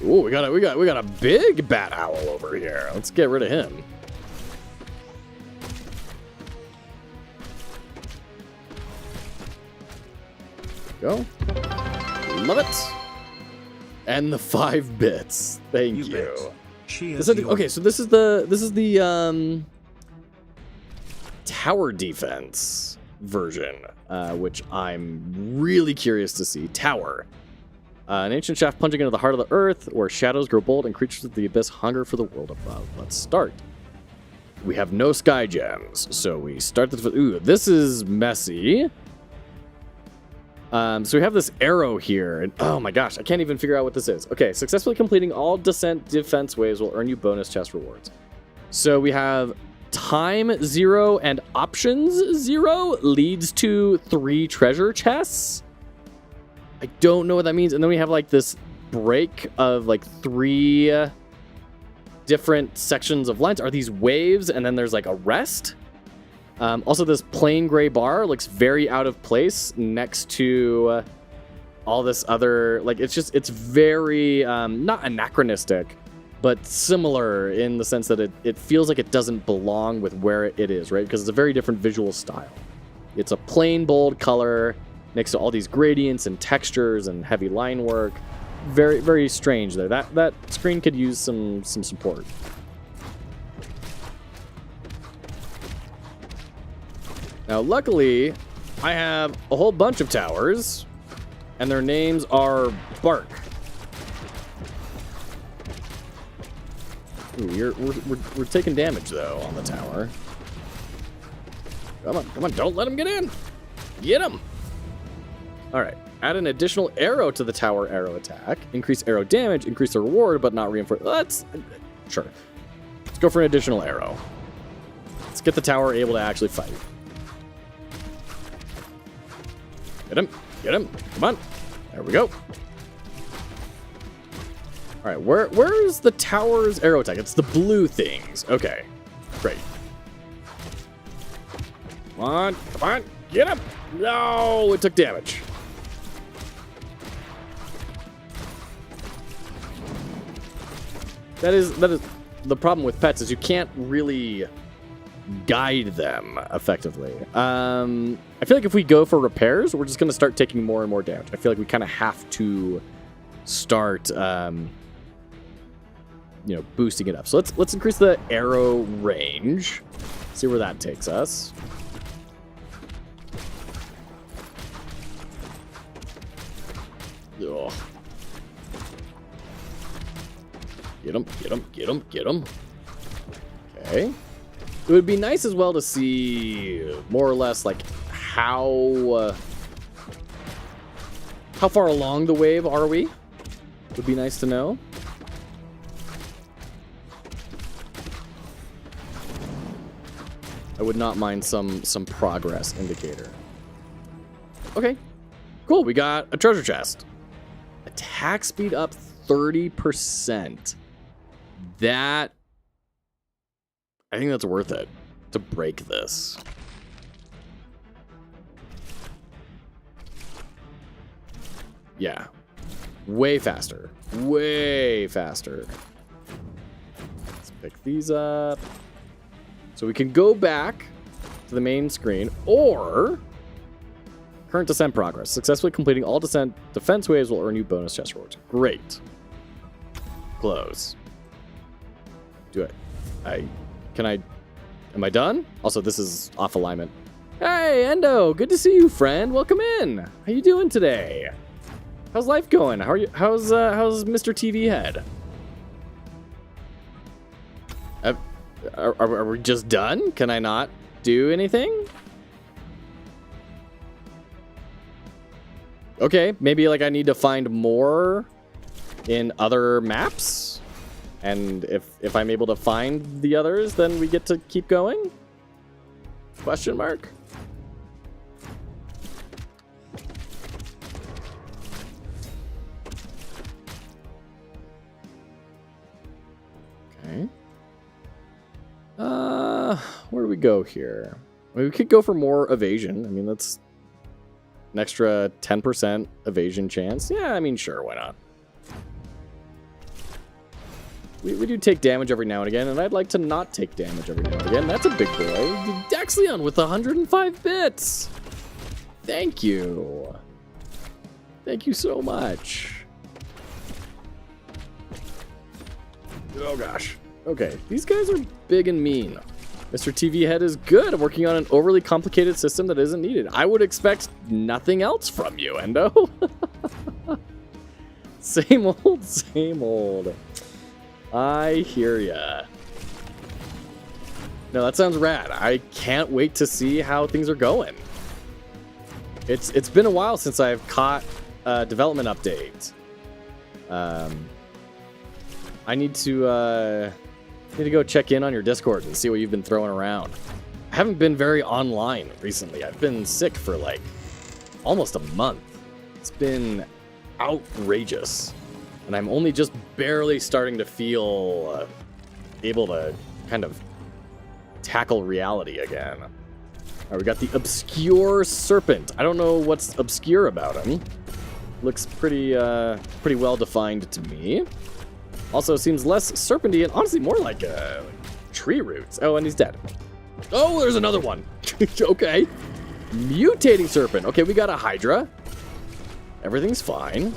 Ooh, we got a big bat owl over here. Let's get rid of him. Go. Love it. And the 5 bits. Thank you. Okay, so this is the tower defense version, which I'm really curious to see. Tower. An ancient shaft plunging into the heart of the earth, where shadows grow bold and creatures of the abyss hunger for the world above. Let's start. We have no sky gems, so we start this with... Ooh, this is messy. So we have this arrow here, and oh my gosh, I can't even figure out what this is. Okay, successfully completing all descent defense waves will earn you bonus chest rewards. So we have time 0 and options 0 leads to 3 treasure chests. I don't know what that means. And then we have like this break of like 3 different sections of lines. Are these waves? And then there's like a rest. Also, this plain gray bar looks very out of place next to all this other, like, it's very, not anachronistic, but similar in the sense that it feels like it doesn't belong with where it is, right? Because it's a very different visual style. It's a plain, bold color next to all these gradients and textures and heavy line work. Very, very strange there. That screen could use some support. Now, luckily, I have a whole bunch of towers, and their names are Bark. Ooh, we're taking damage, though, on the tower. Come on, don't let him get in. Get him. All right. Add an additional arrow to the tower arrow attack. Increase arrow damage, increase the reward, but not reinforce. Let's... Sure. Let's go for an additional arrow. Let's get the tower able to actually fight. Get him. Get him. Come on. There we go. All right. Where's the tower's arrow attack? It's the blue things. Okay. Great. Come on. Come on. Get him. No, it took damage. That is the problem with pets, is you can't really guide them effectively. I feel like if we go for repairs, we're just going to start taking more and more damage. I feel like we kind of have to start, boosting it up. So let's increase the arrow range. See where that takes us. Ugh. Get him, get him, get him, get him. Okay. It would be nice as well to see more or less like how far along the wave are we? Would be nice to know. I would not mind some progress indicator. Okay. Cool, we got a treasure chest. Attack speed up 30%. That, I think that's worth it to break this. Yeah. Way faster. Way faster. Let's pick these up. So we can go back to the main screen, or current descent progress. Successfully completing all descent defense waves will earn you bonus chest rewards. Great. Close. Do it. Am I done? Also, this is off alignment. Hey, Endo, good to see you, friend. Welcome in. How you doing today? How's life going? How are you? How's Mr. TV Head? Are we just done? Can I not do anything? Okay, maybe like I need to find more in other maps. And if I'm able to find the others, then we get to keep going? Question mark? Okay. Where do we go here? We could go for more evasion. I mean, that's an extra 10% evasion chance. Yeah, I mean, sure, why not? We do take damage every now and again, and I'd like to not take damage every now and again. That's a big boy. Dexion with 105 bits. Thank you. Thank you so much. Oh, gosh. Okay, these guys are big and mean. Mr. TV Head is good at working on an overly complicated system that isn't needed. I would expect nothing else from you, Endo. Same old, same old. I hear ya. No, that sounds rad. I can't wait to see how things are going. It's been a while since I've caught a development update. I need to go check in on your Discord and see what you've been throwing around. I haven't been very online recently. I've been sick for like almost a month. It's been outrageous. And I'm only just barely starting to feel able to kind of tackle reality again. All right, we got the Obscure Serpent. I don't know what's obscure about him. Looks pretty well defined to me. Also seems less serpenty and honestly more like tree roots. Oh, and he's dead. Oh, there's another one. Okay. Mutating Serpent. Okay, we got a Hydra. Everything's fine.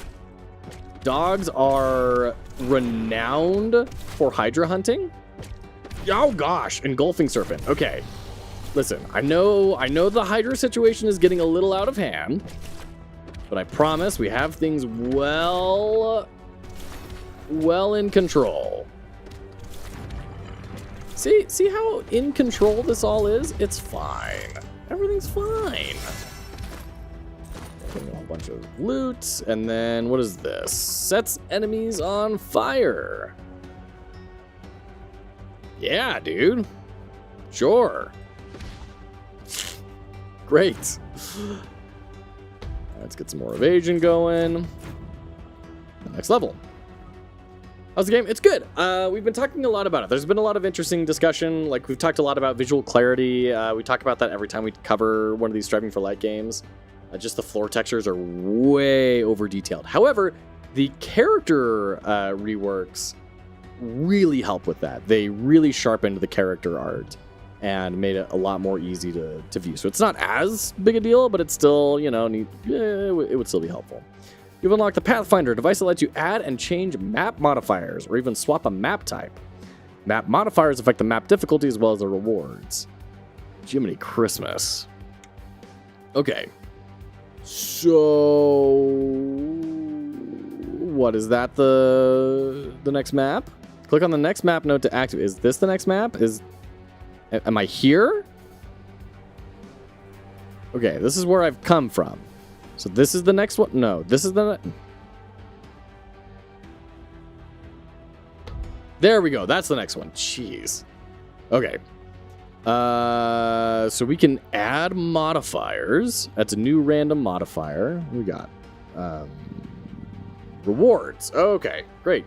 Dogs are renowned for Hydra hunting. Oh gosh, Engulfing Serpent. Okay. Listen, I know the Hydra situation is getting a little out of hand, but I promise we have things well in control. See how in control this all is? It's fine. Everything's fine. bunch of loot. And then what is this? Sets enemies on fire. Yeah, dude. Sure. Great. Let's get some more evasion going. Next level. How's the game? It's good. We've been talking a lot about it. There's been a lot of interesting discussion. Like, we've talked a lot about visual clarity. We talk about that every time we cover one of these Striving for Light games. Just the floor textures are way over detailed. However, the character reworks really help with that. They really sharpened the character art and made it a lot more easy to view. So it's not as big a deal, but it's still, you know, it would still be helpful. You've unlocked the Pathfinder, a device that lets you add and change map modifiers, or even swap a map type. Map modifiers affect the map difficulty as well as the rewards. Jiminy Christmas. Okay. So, what is that? The next map? Click on the next map node to activate. Is this the next map? Am I here? Okay, this is where I've come from. So this is the next one? No, this is the... There we go. That's the next one. Jeez. Okay. So we can add modifiers. That's a new random modifier. What we got? Rewards. Okay, great.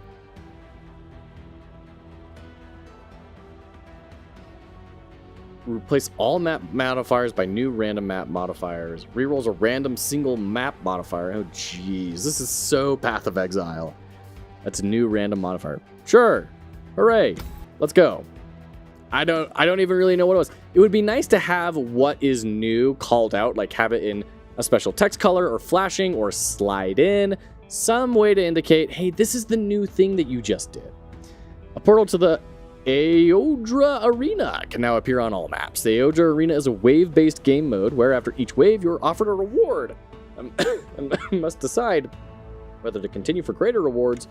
Replace all map modifiers by new random map modifiers. Rerolls a random single map modifier. Oh, jeez. This is so Path of Exile. That's a new random modifier. Sure. Hooray. Let's go. I don't even really know what it was. It would be nice to have what is new called out, like have it in a special text color or flashing or slide in. Some way to indicate, hey, this is the new thing that you just did. A portal to the Aodra Arena can now appear on all maps. The Aodra Arena is a wave-based game mode where after each wave you're offered a reward and must decide whether to continue for greater rewards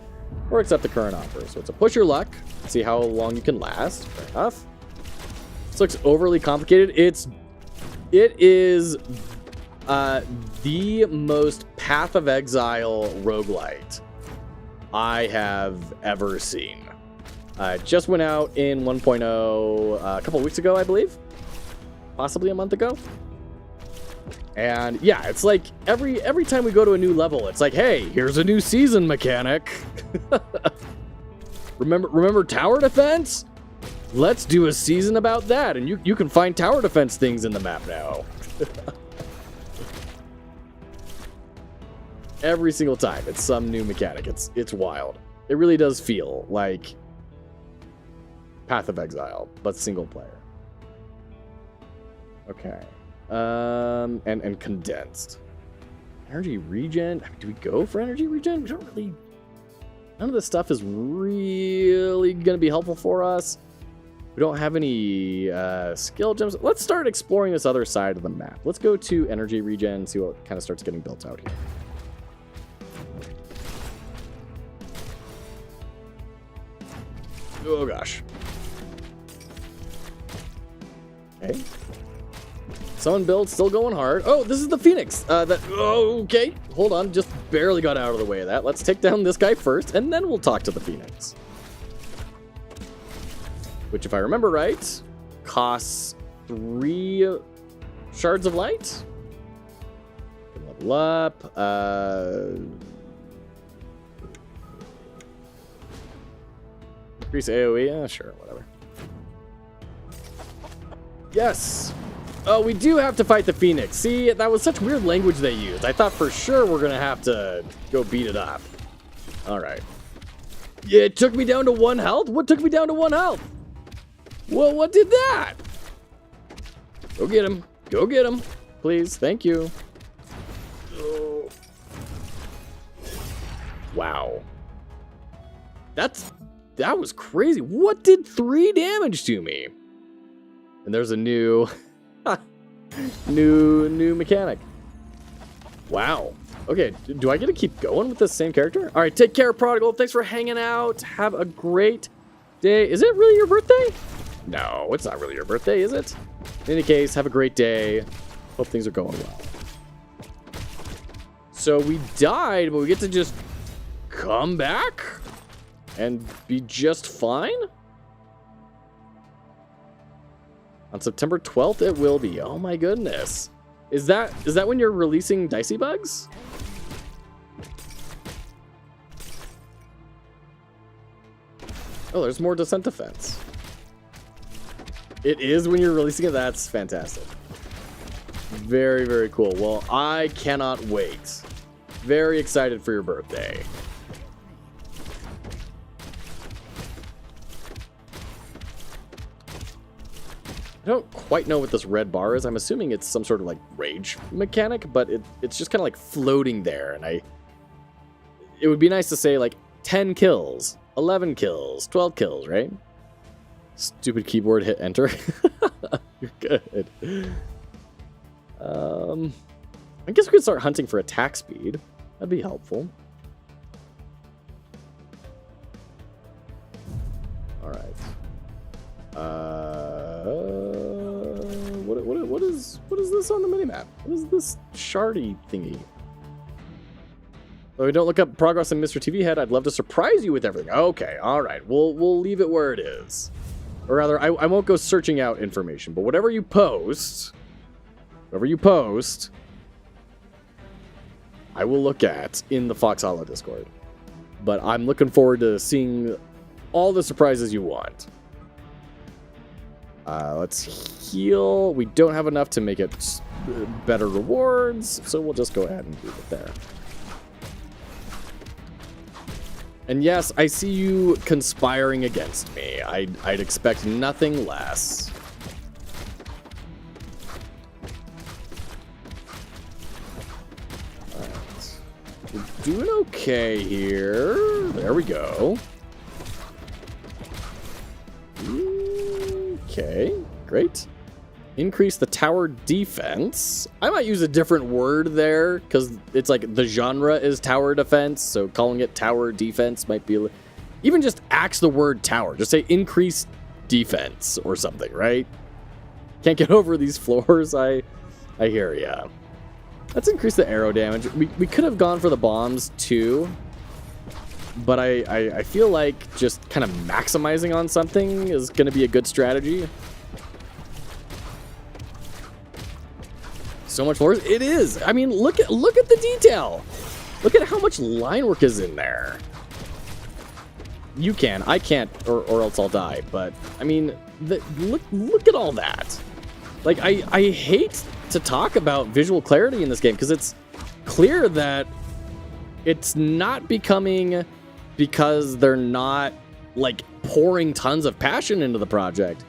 or accept the current offer. So it's a push your luck, see how long you can last. Fair enough. This looks overly complicated. It is the most Path of Exile roguelite I have ever seen. Just went out in 1.0 a couple weeks ago, I believe. Possibly a month ago. And yeah, it's like every time we go to a new level, it's like, hey, here's a new season mechanic. Remember tower defense? Let's do a season about that. And you can find tower defense things in the map now. Every single time, it's some new mechanic. It's wild. It really does feel like Path of Exile, but single player. Okay. And condensed. Energy regen. Do we go for energy regen? We don't really... None of this stuff is really going to be helpful for us. We don't have any skill gems. Let's start exploring this other side of the map. Let's go to energy regen and see what kind of starts getting built out here. Oh gosh. Okay. Summon build still going hard. Oh, this is the Phoenix. Okay. Hold on. Just barely got out of the way of that. Let's take down this guy first, and then we'll talk to the Phoenix. Which, if I remember right, costs 3 shards of light. Can level up. Increase AoE. Yeah, sure, whatever. Yes. Oh, we do have to fight the Phoenix. See, that was such weird language they used. I thought for sure we're going to have to go beat it up. All right. Yeah, it took me down to 1 health? What took me down to 1 health? Well, what did that? Go get him. Go get him. Please. Thank you. Oh. Wow. That was crazy. What did 3 damage to me? And there's a new... new mechanic. Wow. Okay, do I get to keep going with this same character? All right, take care, Prodigal. Thanks for hanging out. Have a great day. Is it really your birthday? No, it's not really your birthday, is it? In any case, have a great day. Hope things are going well. So we died, but we get to just come back and be just fine? On September 12th, it will be. Oh my goodness. Is that when you're releasing Dicey Bugs? Oh, there's more Descent Defense. It is when you're releasing it? That's fantastic. Very, very cool. Well, I cannot wait. Very excited for your birthday. I don't quite know what this red bar is. I'm assuming it's some sort of like rage mechanic, but it's just kind of like floating there. And it would be nice to say like 10 kills, 11 kills, 12 kills, right? Stupid keyboard, hit enter. You're good. I guess we could start hunting for attack speed. That'd be helpful. All right. What is this on the minimap? What is this shardy thingy? Though we don't look up progress in Mr. TV Head, I'd love to surprise you with everything. Okay, all right. We'll leave it where it is. Or rather, I won't go searching out information, but whatever you post, I will look at in the Fox Hollow Discord. But I'm looking forward to seeing all the surprises you want. Let's heal. We don't have enough to make it better rewards, so we'll just go ahead and leave it there. And yes, I see you conspiring against me. I'd expect nothing less. Alright. We're doing okay here. There we go. Okay, great. Increase the tower defense. I might use a different word there because it's like the genre is tower defense, so calling it tower defense might be... Even just axe the word tower. Just say increase defense or something, right? Can't get over these floors. I hear ya. Let's increase the arrow damage. We could have gone for the bombs too, but I feel like just kind of maximizing on something is going to be a good strategy. So much more. It is. I mean, look at the detail. Look at how much line work is in there. You can. I can't, or else I'll die. But I mean, look at all that. Like, I hate to talk about visual clarity in this game because it's clear that it's not becoming because they're not like pouring tons of passion into the project.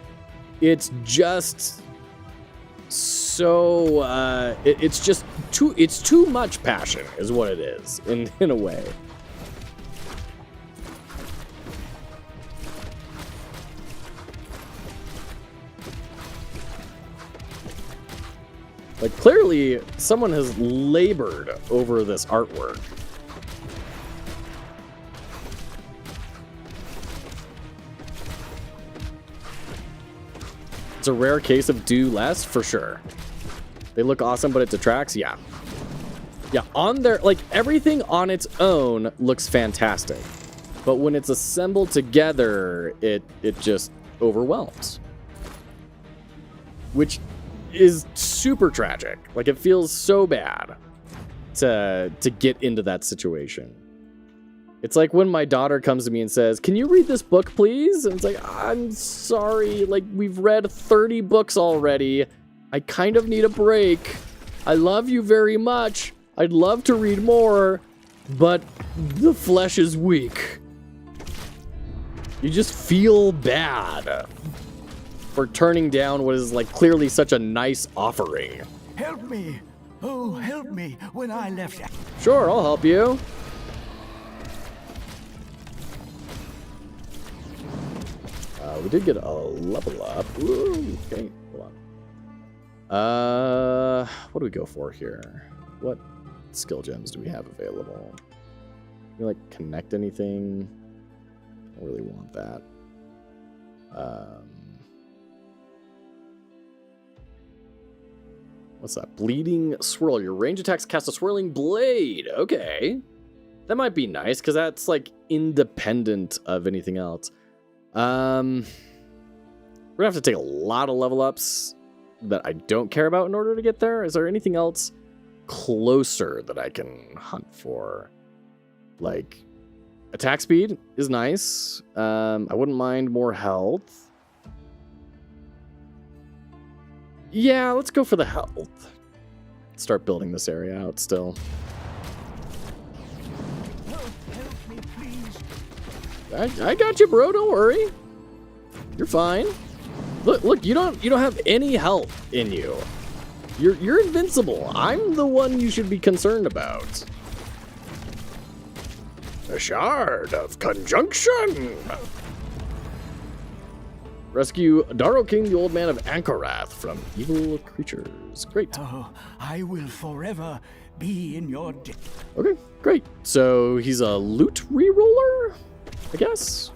It's just so it's just too much passion is what it is in a way. Like, clearly someone has labored over this artwork. It's a rare case of do less, for sure. They look awesome, but it detracts, yeah. Yeah, on their, like, everything on its own looks fantastic. But when it's assembled together, it just overwhelms. Which is super tragic. Like, it feels so bad to get into that situation. It's like when my daughter comes to me and says, "Can you read this book, please?" And it's like, I'm sorry, like, we've read 30 books already. I kind of need a break. I love you very much. I'd love to read more, but the flesh is weak. You just feel bad for turning down what is, like, clearly such a nice offering. Help me! Oh, help me when I left. Sure, I'll help you. We did get a level up. Ooh, okay, hold on. What do we go for here? What skill gems do we have available? Can we, like, connect anything? I don't really want that. What's that? Bleeding Swirl. Your range attacks cast a swirling blade. Okay. That might be nice, because that's, like, independent of anything else. We're going to have to take a lot of level ups that I don't care about in order to get there. Is there anything else closer that I can hunt for? Like, attack speed is nice. I wouldn't mind more health. Yeah, let's go for the health. Start building this area out still. Help me, please. I got you, bro. Don't worry. You're fine. Look, you don't have any health in you. You're invincible. I'm the one you should be concerned about. A shard of conjunction. Rescue Darrow King, the old man of Ankorath, from evil creatures. Great. Oh, I will forever be in your debt. Okay, great. So he's a loot reroller, I guess.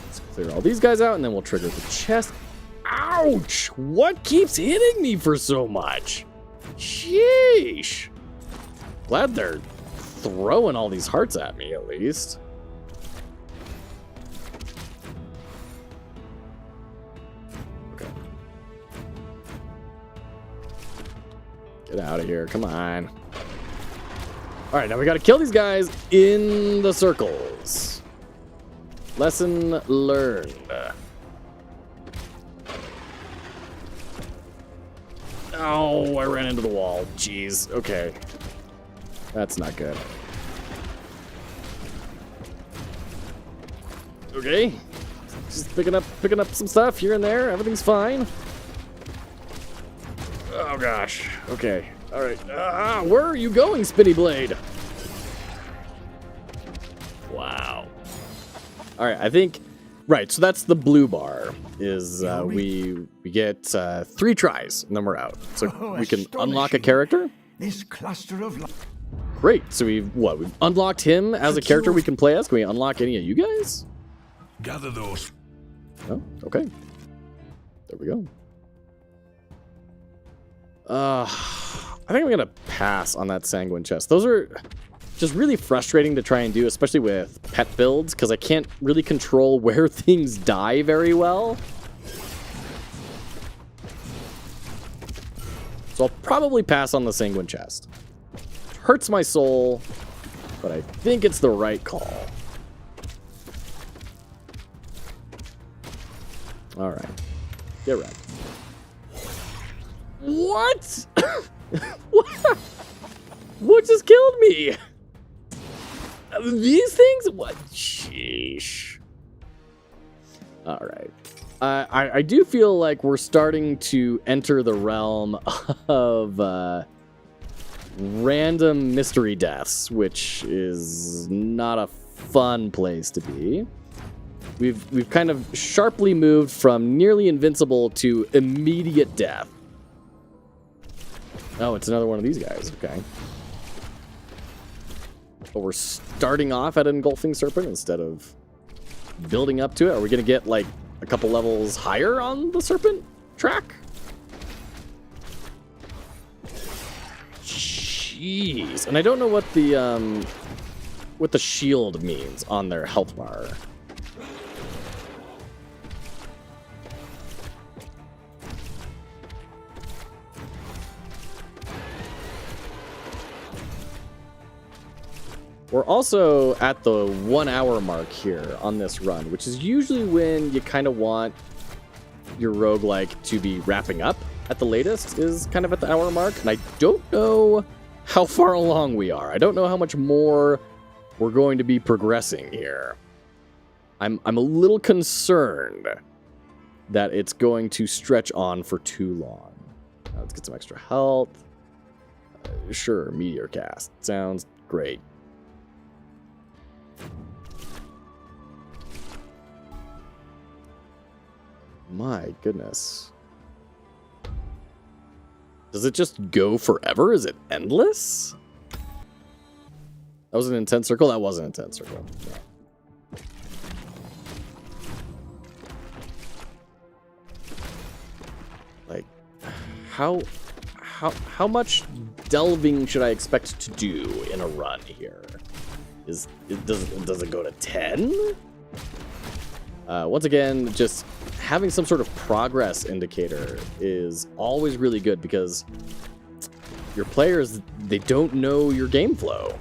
Let's clear all these guys out, and then we'll trigger the chest. Ouch! What keeps hitting me for so much? Sheesh. Glad they're throwing all these hearts at me, at least. Get out of here. Come on. All right, now we got to kill these guys in the circles. Lesson learned. Oh, I ran into the wall. Jeez. Okay. That's not good. Okay. Just picking up some stuff here and there. Everything's fine. Oh gosh. Okay. All right. Where are you going, Spinny Blade? Wow. All right. I think. Right. So that's the blue bar. Is we get 3 tries and then we're out. So we can unlock a character. This cluster of Great. So we've unlocked him as a character we can play as. Can we unlock any of you guys? Gather those. Oh. Okay. There we go. I think I'm gonna pass on that sanguine chest. Those are just really frustrating to try and do, especially with pet builds, because I can't really control where things die very well. So I'll probably pass on the sanguine chest. Hurts my soul, but I think it's the right call. All right, get ready. What? What just killed me? These things? What? Sheesh. All right. I do feel like we're starting to enter the realm of random mystery deaths, which is not a fun place to be. We've kind of sharply moved from nearly invincible to immediate death. Oh, it's another one of these guys. Okay. But we're starting off at Engulfing Serpent instead of building up to it. Are we going to get, like, a couple levels higher on the Serpent track? Jeez. And I don't know what the shield means on their health bar. We're also at the 1 hour mark here on this run, which is usually when you kind of want your roguelike to be wrapping up at the latest, is kind of at the hour mark. And I don't know how far along we are. I don't know how much more we're going to be progressing here. I'm a little concerned that it's going to stretch on for too long. Let's get some extra health. Sure, Meteor Cast. Sounds great. My goodness. Does it just go forever? Is it endless? That was an intense circle? That was an intense circle. Yeah. Like, how much delving should I expect to do in a run here? Does it go to 10? Once again, just having some sort of progress indicator is always really good because your players, they don't know your game flow.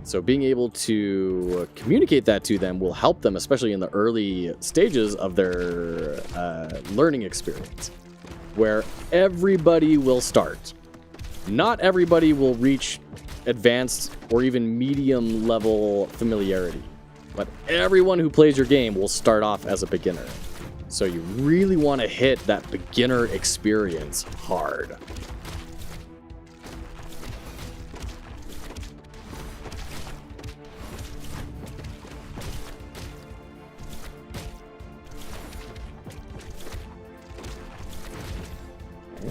So being able to communicate that to them will help them, especially in the early stages of their learning experience, where everybody will start. Not everybody will reach advanced or even medium level familiarity, but everyone who plays your game will start off as a beginner. So you really want to hit that beginner experience hard.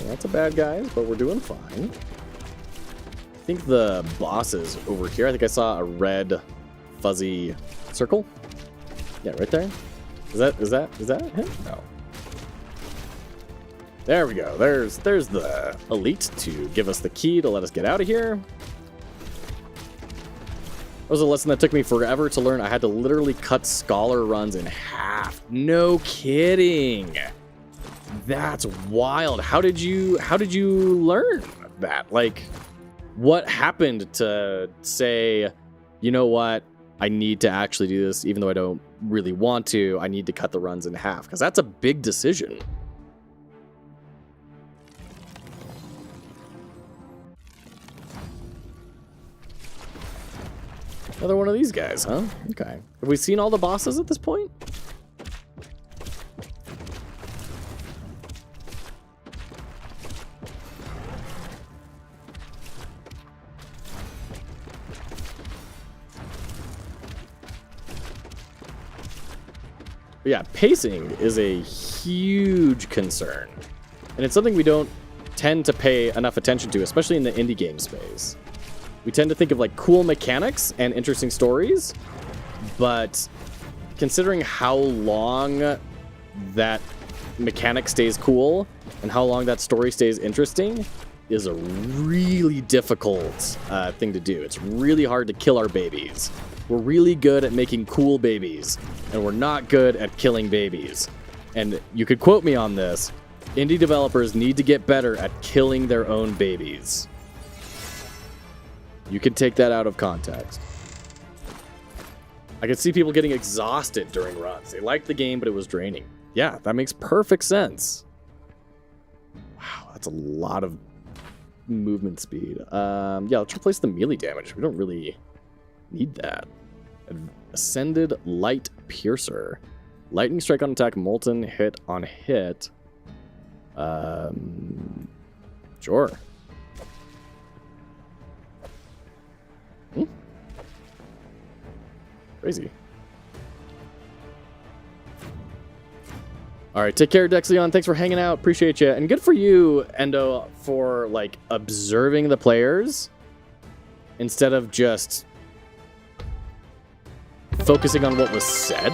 That's a bad guys, but we're doing fine. I think the boss is over here. I think I saw a red fuzzy circle. Yeah, right there. Is that him? No. There we go. There's the elite to give us the key to let us get out of here. That was a lesson that took me forever to learn. I had to literally cut scholar runs in half. No kidding. That's wild. How did you learn that? Like, what happened to say, you know what? I need to actually do this, even though I don't really want to. I need to cut the runs in half, because that's a big decision. Another one of these guys, huh? Okay. Have we seen all the bosses at this point? Yeah, pacing is a huge concern. And it's something we don't tend to pay enough attention to, especially in the indie game space. We tend to think of like cool mechanics and interesting stories, but considering how long that mechanic stays cool and how long that story stays interesting is a really difficult thing to do. It's really hard to kill our babies. We're really good at making cool babies, and we're not good at killing babies. And you could quote me on this. Indie developers need to get better at killing their own babies. You can take that out of context. I could see people getting exhausted during runs. They liked the game, but it was draining. Yeah, that makes perfect sense. Wow, that's a lot of movement speed. Yeah, let's replace the melee damage. We don't really need that. Ascended Light Piercer. Lightning strike on attack, molten hit on hit. Sure. Crazy. All right, take care, Dexion. Thanks for hanging out. Appreciate you. And good for you, Endo, for like observing the players instead of just focusing on what was said.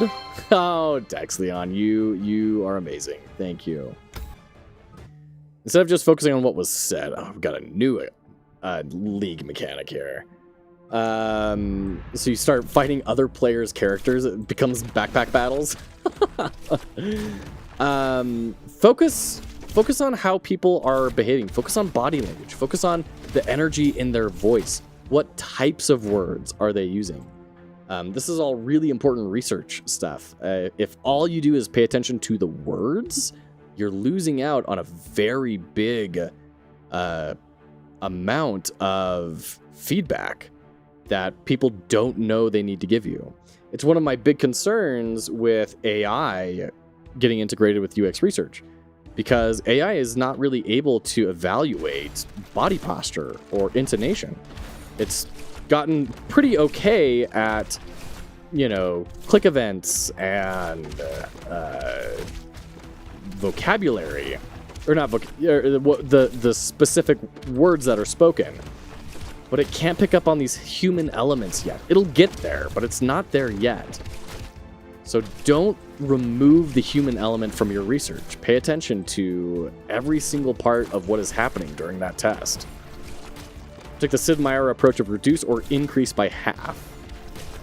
Oh, Dexion, you are amazing. Thank you. Instead of just focusing on what was said, oh, I've got a new league mechanic here. So you start fighting other players' characters. It becomes backpack battles. Focus on how people are behaving. Focus on body language. Focus on the energy in their voice. What types of words are they using? This is all really important research stuff. If all you do is pay attention to the words, you're losing out on a very big amount of feedback that people don't know they need to give you. It's one of my big concerns with AI getting integrated with UX research, because AI is not really able to evaluate body posture or intonation. It's gotten pretty okay at, you know, click events and vocabulary, or not the specific words that are spoken. But it can't pick up on these human elements yet. It'll get there, but it's not there yet. So don't remove the human element from your research. Pay attention to every single part of what is happening during that test. Take the Sid Meier approach of reduce or increase by half.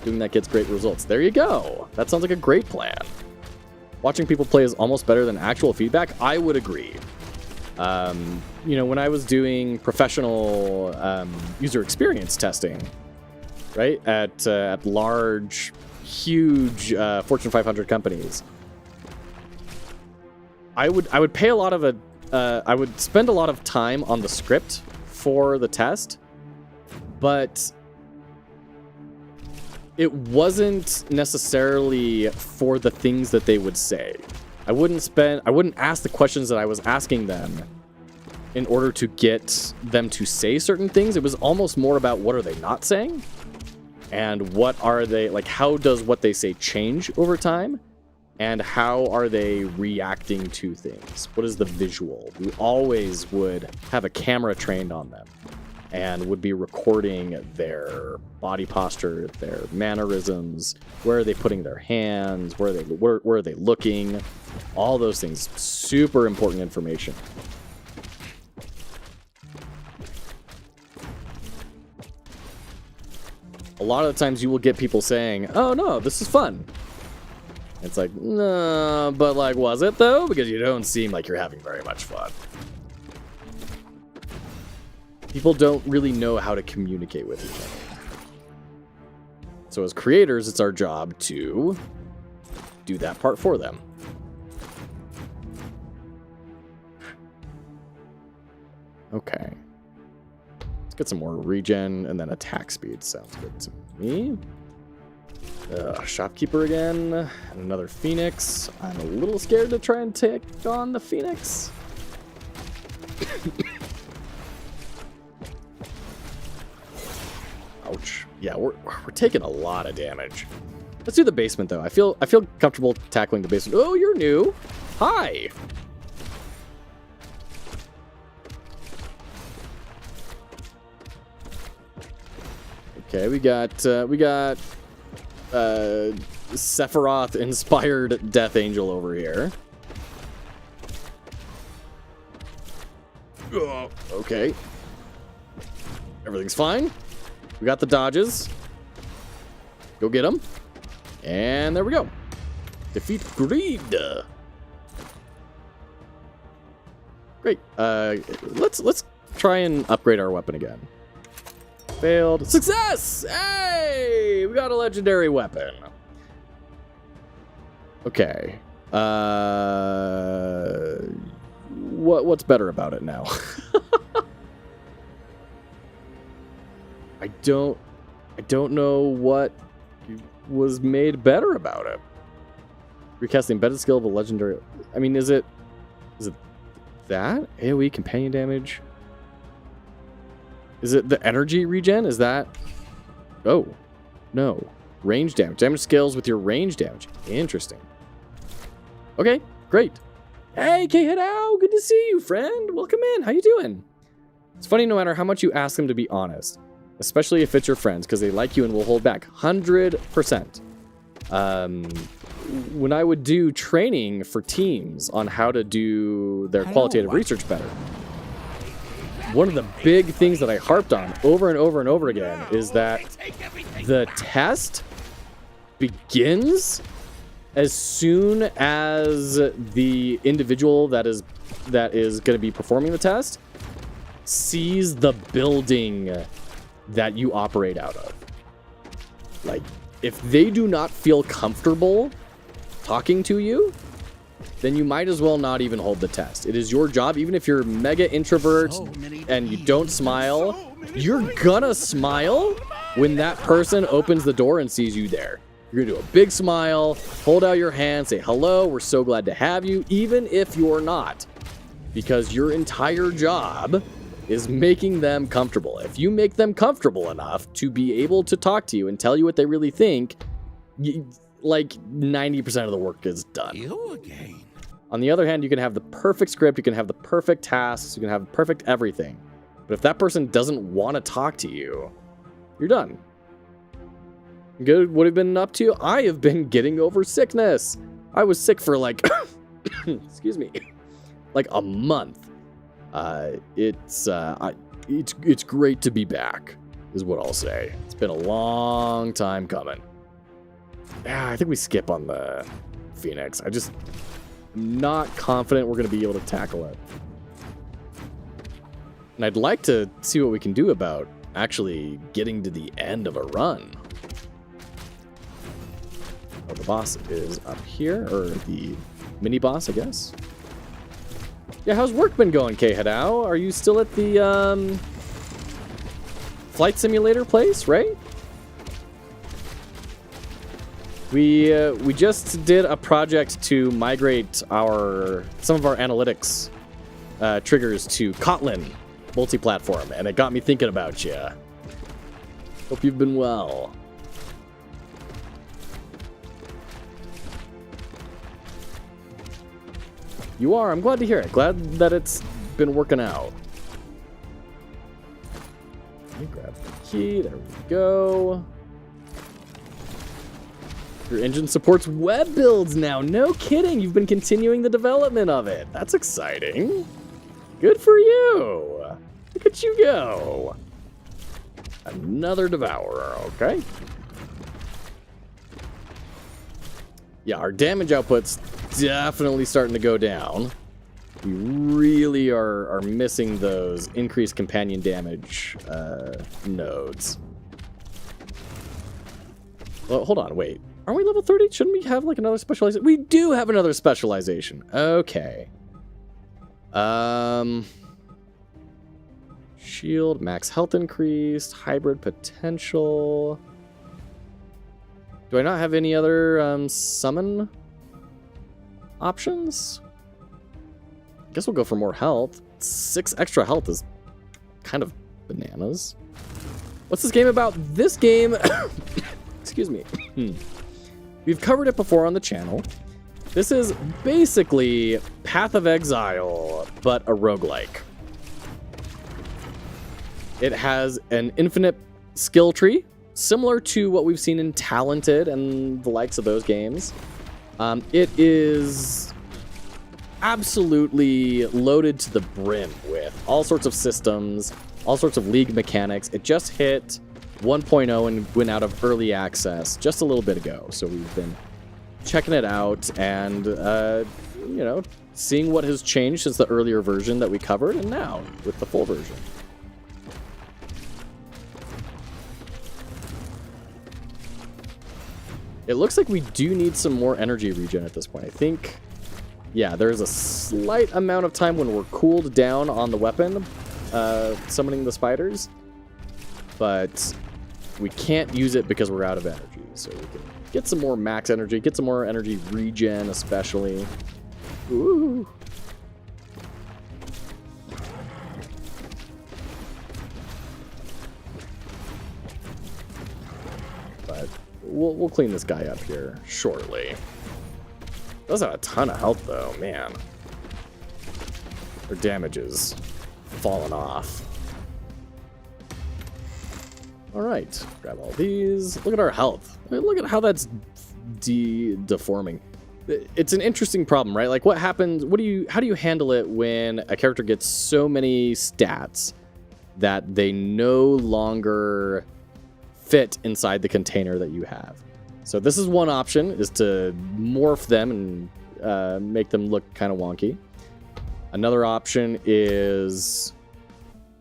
Doing that gets great results. There you go. That sounds like a great plan. Watching people play is almost better than actual feedback. I would agree. You know, when I was doing professional user experience testing, right, at large, huge Fortune 500 companies, I would pay a lot of I would spend a lot of time on the script for the test, but it wasn't necessarily for the things that they would say. I wouldn't ask the questions that I was asking them in order to get them to say certain things. It was almost more about what are they not saying? And what are they, like, how does what they say change over time? And how are they reacting to things? What is the visual? We always would have a camera trained on them and would be recording their body posture, their mannerisms, where are they putting their hands, where are they looking, all those things. Super important information. A lot of the times you will get people saying, oh no, this is fun. It's like, no, but like, was it though? Because you don't seem like you're having very much fun. People don't really know how to communicate with each other. So as creators, it's our job to do that part for them. Okay. Let's get some more regen and then attack speed. Sounds good to me. Shopkeeper again. And another Phoenix. I'm a little scared to try and take on the Phoenix. Ouch. Yeah, we're taking a lot of damage. Let's do the basement though. I feel comfortable tackling the basement. Oh, you're new. Hi. Okay, we got Sephiroth inspired Death Angel over here. Oh, okay. Everything's fine. We got the dodges. Go get them. And there we go. Defeat Greed. Great. Let's try and upgrade our weapon again. Failed. Success! Hey! We got a legendary weapon. Okay. What's better about it now? I don't know what was made better about it. Recast the embedded skill of a legendary. I mean, is it that? AoE companion damage? Is it the energy regen? Is that? Oh, no. Range damage. Damage scales with your range damage. Interesting. Okay, great. Hey, K-Hidao, good to see you, friend. Welcome in. How you doing? It's funny no matter how much you ask them to be honest, especially if it's your friends, because they like you and will hold back. 100%. When I would do training for teams on how to do their qualitative research better, one of the big things that I harped on over and over and over again is that the test begins as soon as the individual that is going to be performing the test sees the building that you operate out of. Like, if they do not feel comfortable talking to you, then you might as well not even hold the test. It is your job, even if you're mega introvert and you don't smile, you're gonna smile when that person opens the door and sees you there. You're gonna do a big smile, hold out your hand, say hello, we're so glad to have you, even if you're not. Because your entire job is making them comfortable. If you make them comfortable enough to be able to talk to you and tell you what they really think, like 90% of the work is done. You again. On the other hand, you can have the perfect script, you can have the perfect tasks, you can have perfect everything. But if that person doesn't want to talk to you, you're done. Good. What have you been up to? I have been getting over sickness. I was sick for like, excuse me, like a month. It's great to be back, is what I'll say. It's been a long time coming. Yeah, I think we skip on the Phoenix. I'm not confident we're going to be able to tackle it. And I'd like to see what we can do about actually getting to the end of a run. Oh, the boss is up here, or the mini boss, I guess. Yeah, how's work been going, K-Hadao? Are you still at the flight simulator place, right? We just did a project to migrate some of our analytics triggers to Kotlin multi-platform, and it got me thinking about you. Hope you've been well. You are. I'm glad to hear it. Glad that it's been working out. Let me grab the key. There we go. Your engine supports web builds now. No kidding. You've been continuing the development of it. That's exciting. Good for you. Look at you go. Another devourer. Okay. Yeah, our damage output's definitely starting to go down. We really are missing those increased companion damage nodes. Well, hold on, wait. Aren't we level 30? Shouldn't we have like another specialization? We do have another specialization. Okay. Shield, max health increased, hybrid potential. Do I not have any other summon options? I guess we'll go for more health. 6 extra health is kind of bananas. What's this game about? This game, excuse me. We've covered it before on the channel. This is basically Path of Exile, but a roguelike. It has an infinite skill tree, similar to what we've seen in Talented and the likes of those games. It is absolutely loaded to the brim with all sorts of systems, all sorts of league mechanics. It just hit 1.0 and went out of early access just a little bit ago. So we've been checking it out and, you know, seeing what has changed since the earlier version that we covered and now with the full version. It looks like we do need some more energy regen at this point. I think, yeah, there's a slight amount of time when we're cooled down on the weapon, summoning the spiders, but we can't use it because we're out of energy. So we can get some more max energy, get some more energy regen especially. Ooh. But we'll clean this guy up here shortly. Does have a ton of health though, man. Their damage is falling off. All right, grab all these. Look at our health. Look at how that's deforming. It's an interesting problem, right? Like, what happens? How do you handle it when a character gets so many stats that they no longer fit inside the container that you have? So this is one option, is to morph them and make them look kind of wonky. Another option is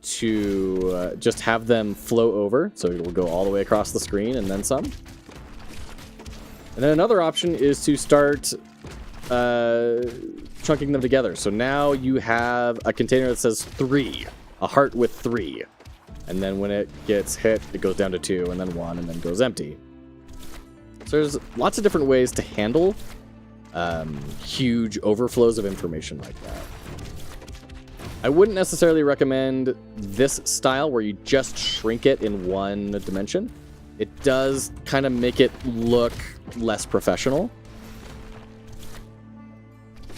to just have them flow over, so it will go all the way across the screen and then some. And then another option is to start chunking them together. So now you have a container that says 3, a heart with 3. And then when it gets hit, it goes down to 2, and then 1, and then goes empty. So there's lots of different ways to handle huge overflows of information like that. I wouldn't necessarily recommend this style where you just shrink it in one dimension. It does kind of make it look less professional.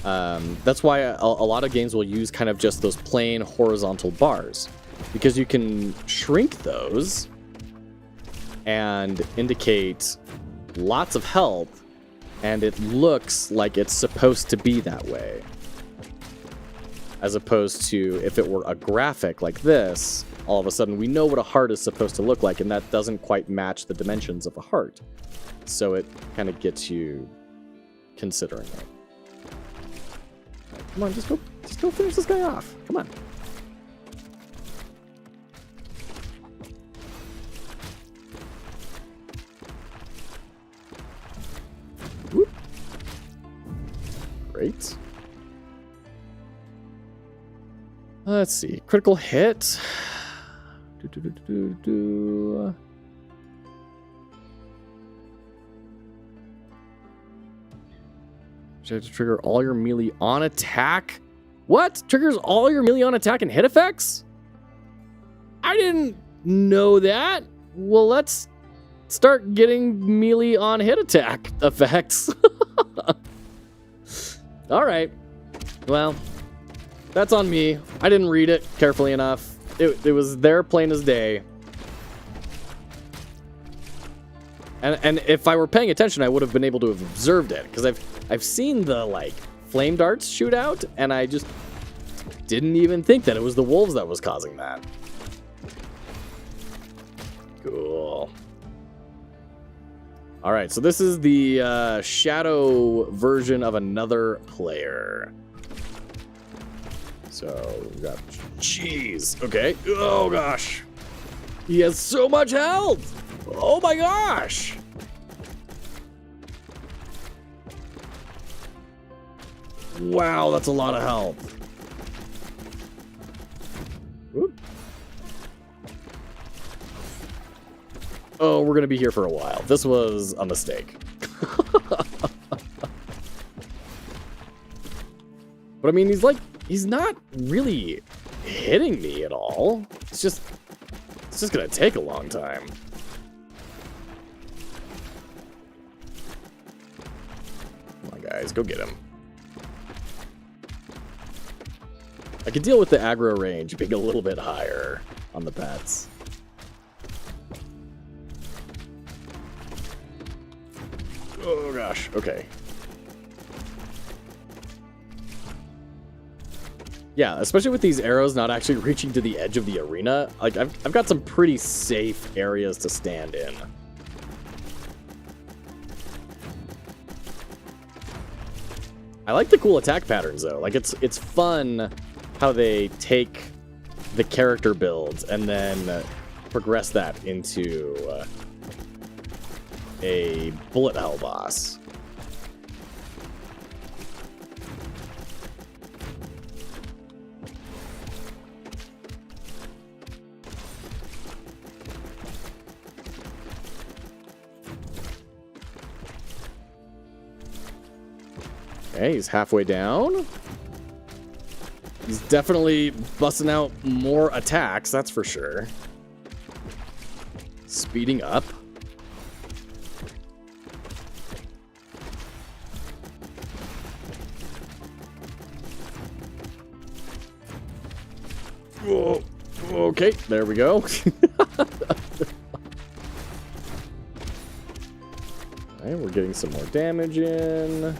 That's why a lot of games will use kind of just those plain horizontal bars, because you can shrink those and indicate lots of health, and it looks like it's supposed to be that way. As opposed to if it were a graphic like this, all of a sudden we know what a heart is supposed to look like, and that doesn't quite match the dimensions of a heart. So it kind of gets you considering it. Right, come on, just go finish this guy off. Come on. Whoop. Great. Let's see. Critical hit. You have to trigger all your melee on attack? What? Triggers all your melee on attack and hit effects? I didn't know that. Well, let's start getting melee on hit attack effects. All right. Well, that's on me. I didn't read it carefully enough. It was there plain as day. And if I were paying attention, I would have been able to have observed it, because I've seen the like flame darts shoot out, and I just didn't even think that it was the wolves that was causing that. Cool. All right, so this is the shadow version of another player. So we got, jeez, okay. Oh gosh, he has so much health. Oh my gosh. Wow, that's a lot of health. Whoop. Oh, we're gonna be here for a while. This was a mistake. But I mean, he's not really hitting me at all. It's just gonna take a long time. Come on, guys, go get him. I could deal with the aggro range being a little bit higher on the pets. Oh gosh, okay. Yeah, especially with these arrows not actually reaching to the edge of the arena. Like, I've got some pretty safe areas to stand in. I like the cool attack patterns though. Like, it's fun how they take the character builds and then progress that into a bullet hell boss. Okay, he's halfway down. He's definitely busting out more attacks, that's for sure. Speeding up. Whoa. Okay, there we go. Alright, we're getting some more damage in.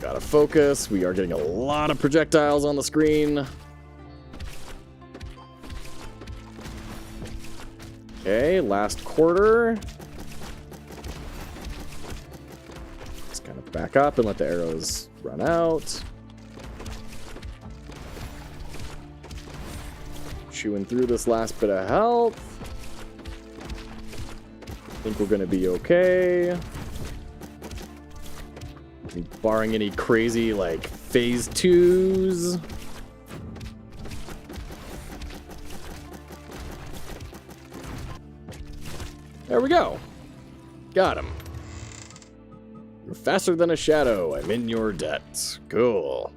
Gotta focus. We are getting a lot of projectiles on the screen. Okay, last quarter. Just kind of back up and let the arrows run out. Chewing through this last bit of health. I think we're gonna be okay. Barring any crazy, like, phase 2s. There we go. Got him. You're faster than a shadow. I'm in your debt. Cool.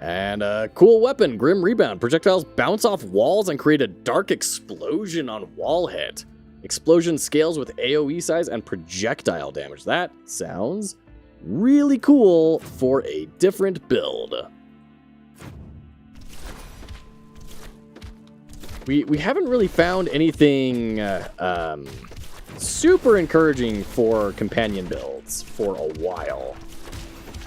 And a cool weapon, Grim Rebound. Projectiles bounce off walls and create a dark explosion on wall hit. Explosion scales with AoE size and projectile damage. That sounds really cool for a different build. We haven't really found anything super encouraging for companion builds for a while.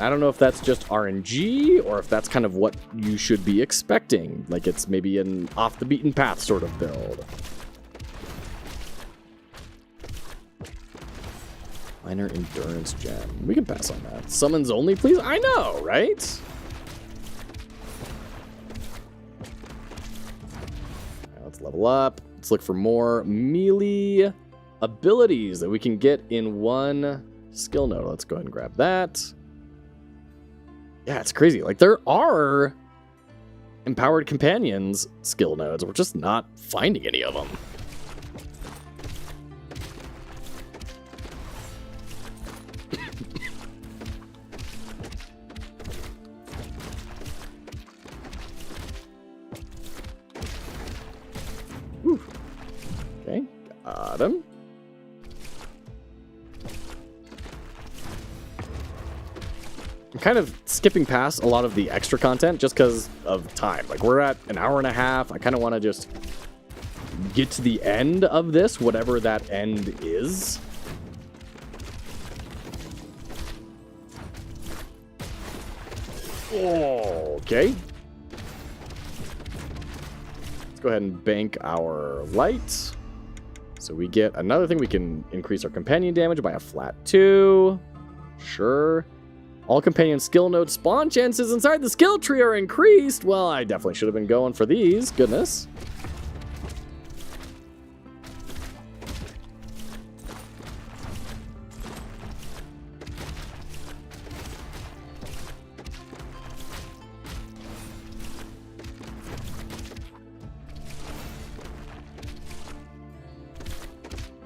I don't know if that's just RNG or if that's kind of what you should be expecting. Like it's maybe an off the beaten path sort of build. Minor endurance gem. We can pass on that. Summons only, please? I know, right? Let's level up. Let's look for more melee abilities that we can get in one skill node. Let's go ahead and grab that. Yeah, it's crazy. Like, there are empowered companions skill nodes. We're just not finding any of them. Okay, got him. I'm kind of skipping past a lot of the extra content just because of time. Like, we're at an hour and a half. I kind of want to just get to the end of this, whatever that end is. Okay. Let's go ahead and bank our light. So we get another thing. We can increase our companion damage by a flat 2. Sure. All companion skill node spawn chances inside the skill tree are increased. Well, I definitely should have been going for these. Goodness.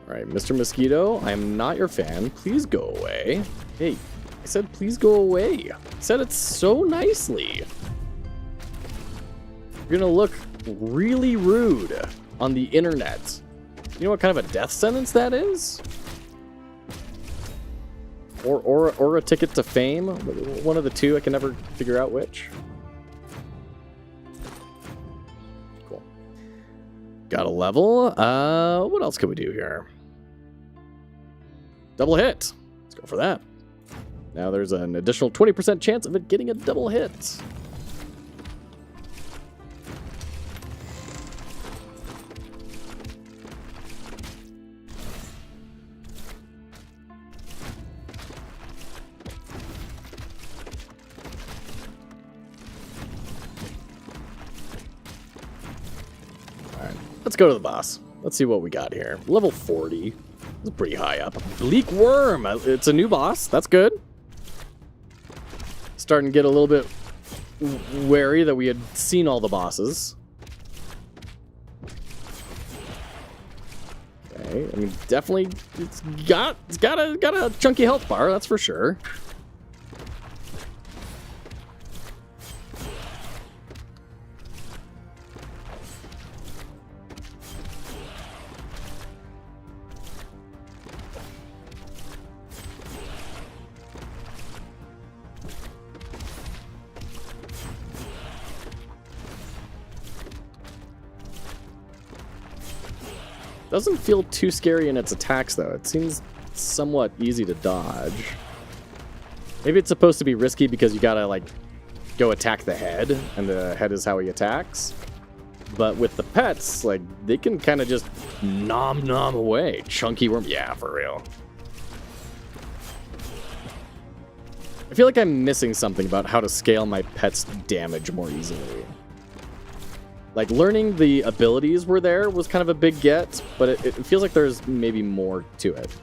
All right, Mr. Mosquito, I am not your fan. Please go away. Hey, I said please go away. I said it so nicely. You're gonna look really rude on the internet. You know what kind of a death sentence that is? Or a ticket to fame? One of the two. I can never figure out which. Cool. Got a level. What else can we do here? Double hit. Let's go for that. Now there's an additional 20% chance of it getting a double hit. Alright, let's go to the boss. Let's see what we got here. Level 40. It's pretty high up. Bleak Worm. It's a new boss. That's good. Starting to get a little bit wary that we had seen all the bosses. Okay, I mean, definitely it's got a chunky health bar, that's for sure. Doesn't feel too scary in its attacks, though. It seems somewhat easy to dodge. Maybe it's supposed to be risky because you gotta, like, go attack the head, and the head is how he attacks. But with the pets, like, they can kind of just nom away. Chunky worm. Yeah, for real. I feel like I'm missing something about how to scale my pet's damage more easily. Like, learning the abilities were there was kind of a big get, but it feels like there's maybe more to it.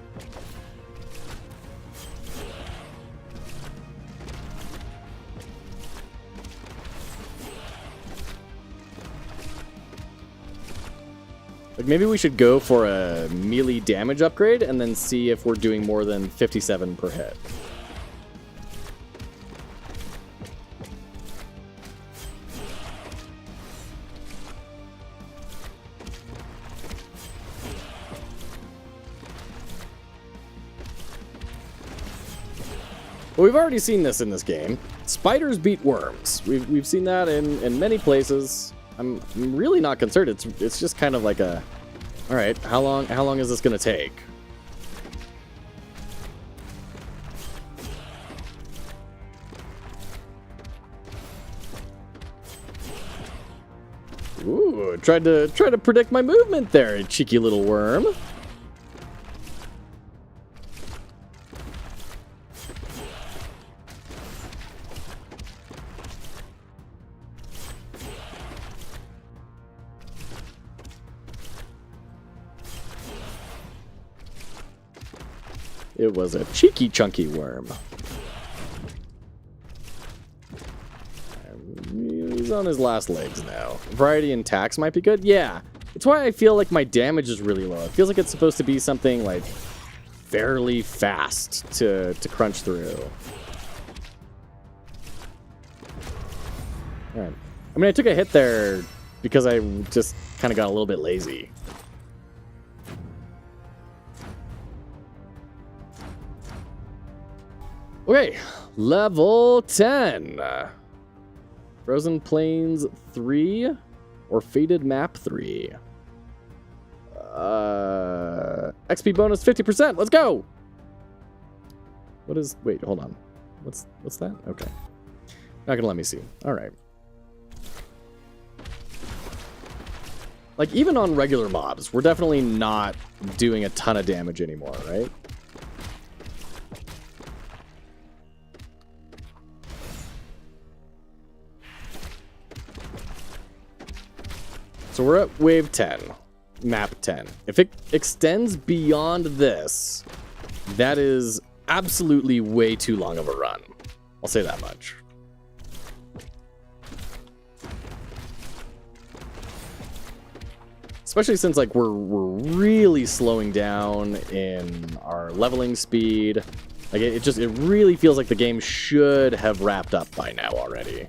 Like, maybe we should go for a melee damage upgrade and then see if we're doing more than 57 per hit. Well, we've already seen this in this game. Spiders beat worms. We've seen that in many places. I'm really not concerned. It's just kind of like a, all right, how long is this gonna take? Ooh, tried to predict my movement there, you cheeky little worm. It was a cheeky, chunky worm. He's on his last legs now. Variety and tax might be good. Yeah, it's why I feel like my damage is really low. It feels like it's supposed to be something like fairly fast to crunch through. All right. I mean, I took a hit there because I just kind of got a little bit lazy. Okay, level 10. Frozen Plains 3 or Faded Map 3. XP bonus 50%. Let's go. What is? Wait, hold on. What's that? Okay. Not gonna let me see. All right. Like even on regular mobs, we're definitely not doing a ton of damage anymore, right? So we're at wave 10, map 10. If it extends beyond this, that is absolutely way too long of a run. I'll say that much. Especially since like we're really slowing down in our leveling speed. Like it really feels like the game should have wrapped up by now already.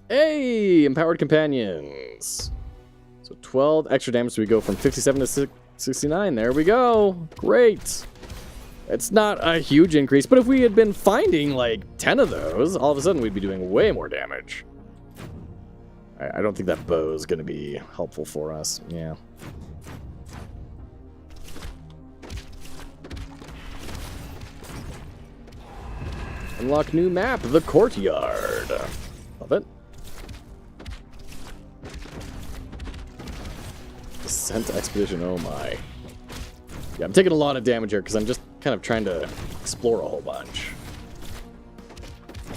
Hey, Empowered Companions. So 12 extra damage, so we go from 57 to 69. There we go. Great. It's not a huge increase, but if we had been finding like 10 of those, all of a sudden we'd be doing way more damage. I don't think that bow is going to be helpful for us. Yeah. Unlock new map, the Courtyard. Love it. Descent Expedition, oh my. Yeah, I'm taking a lot of damage here because I'm just kind of trying to explore a whole bunch.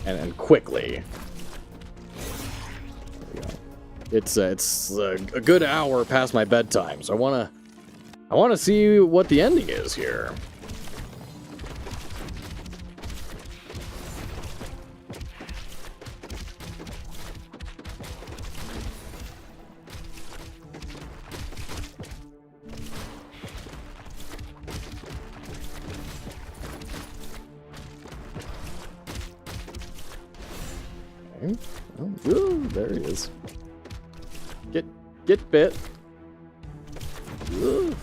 And quickly. There we go. It's a good hour past my bedtime, so I wanna see what the ending is here. Oh, ooh, there he is. Get bit. Ooh.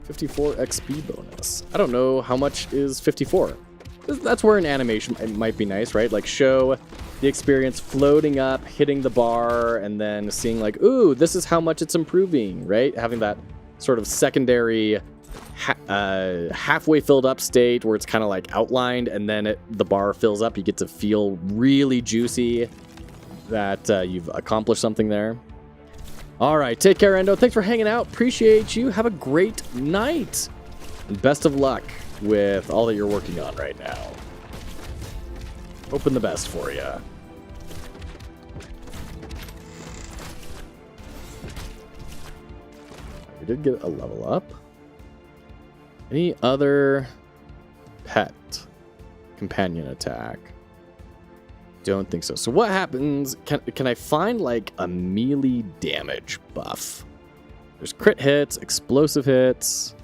$54 XP bonus. I don't know how much is 54. That's where an animation might be nice, right? Like show the experience floating up, hitting the bar, and then seeing like, ooh, this is how much it's improving, right? Having that sort of secondary halfway filled up state where it's kind of like outlined, and then the bar fills up. You get to feel really juicy that you've accomplished something there. All right, take care, Endo. Thanks for hanging out. Appreciate you. Have a great night. And best of luck with all that you're working on right now. Hoping the best for you. We did get a level up. Any other pet companion attack? Don't think so. So what happens? Can I find like a melee damage buff? There's crit hits, explosive hits,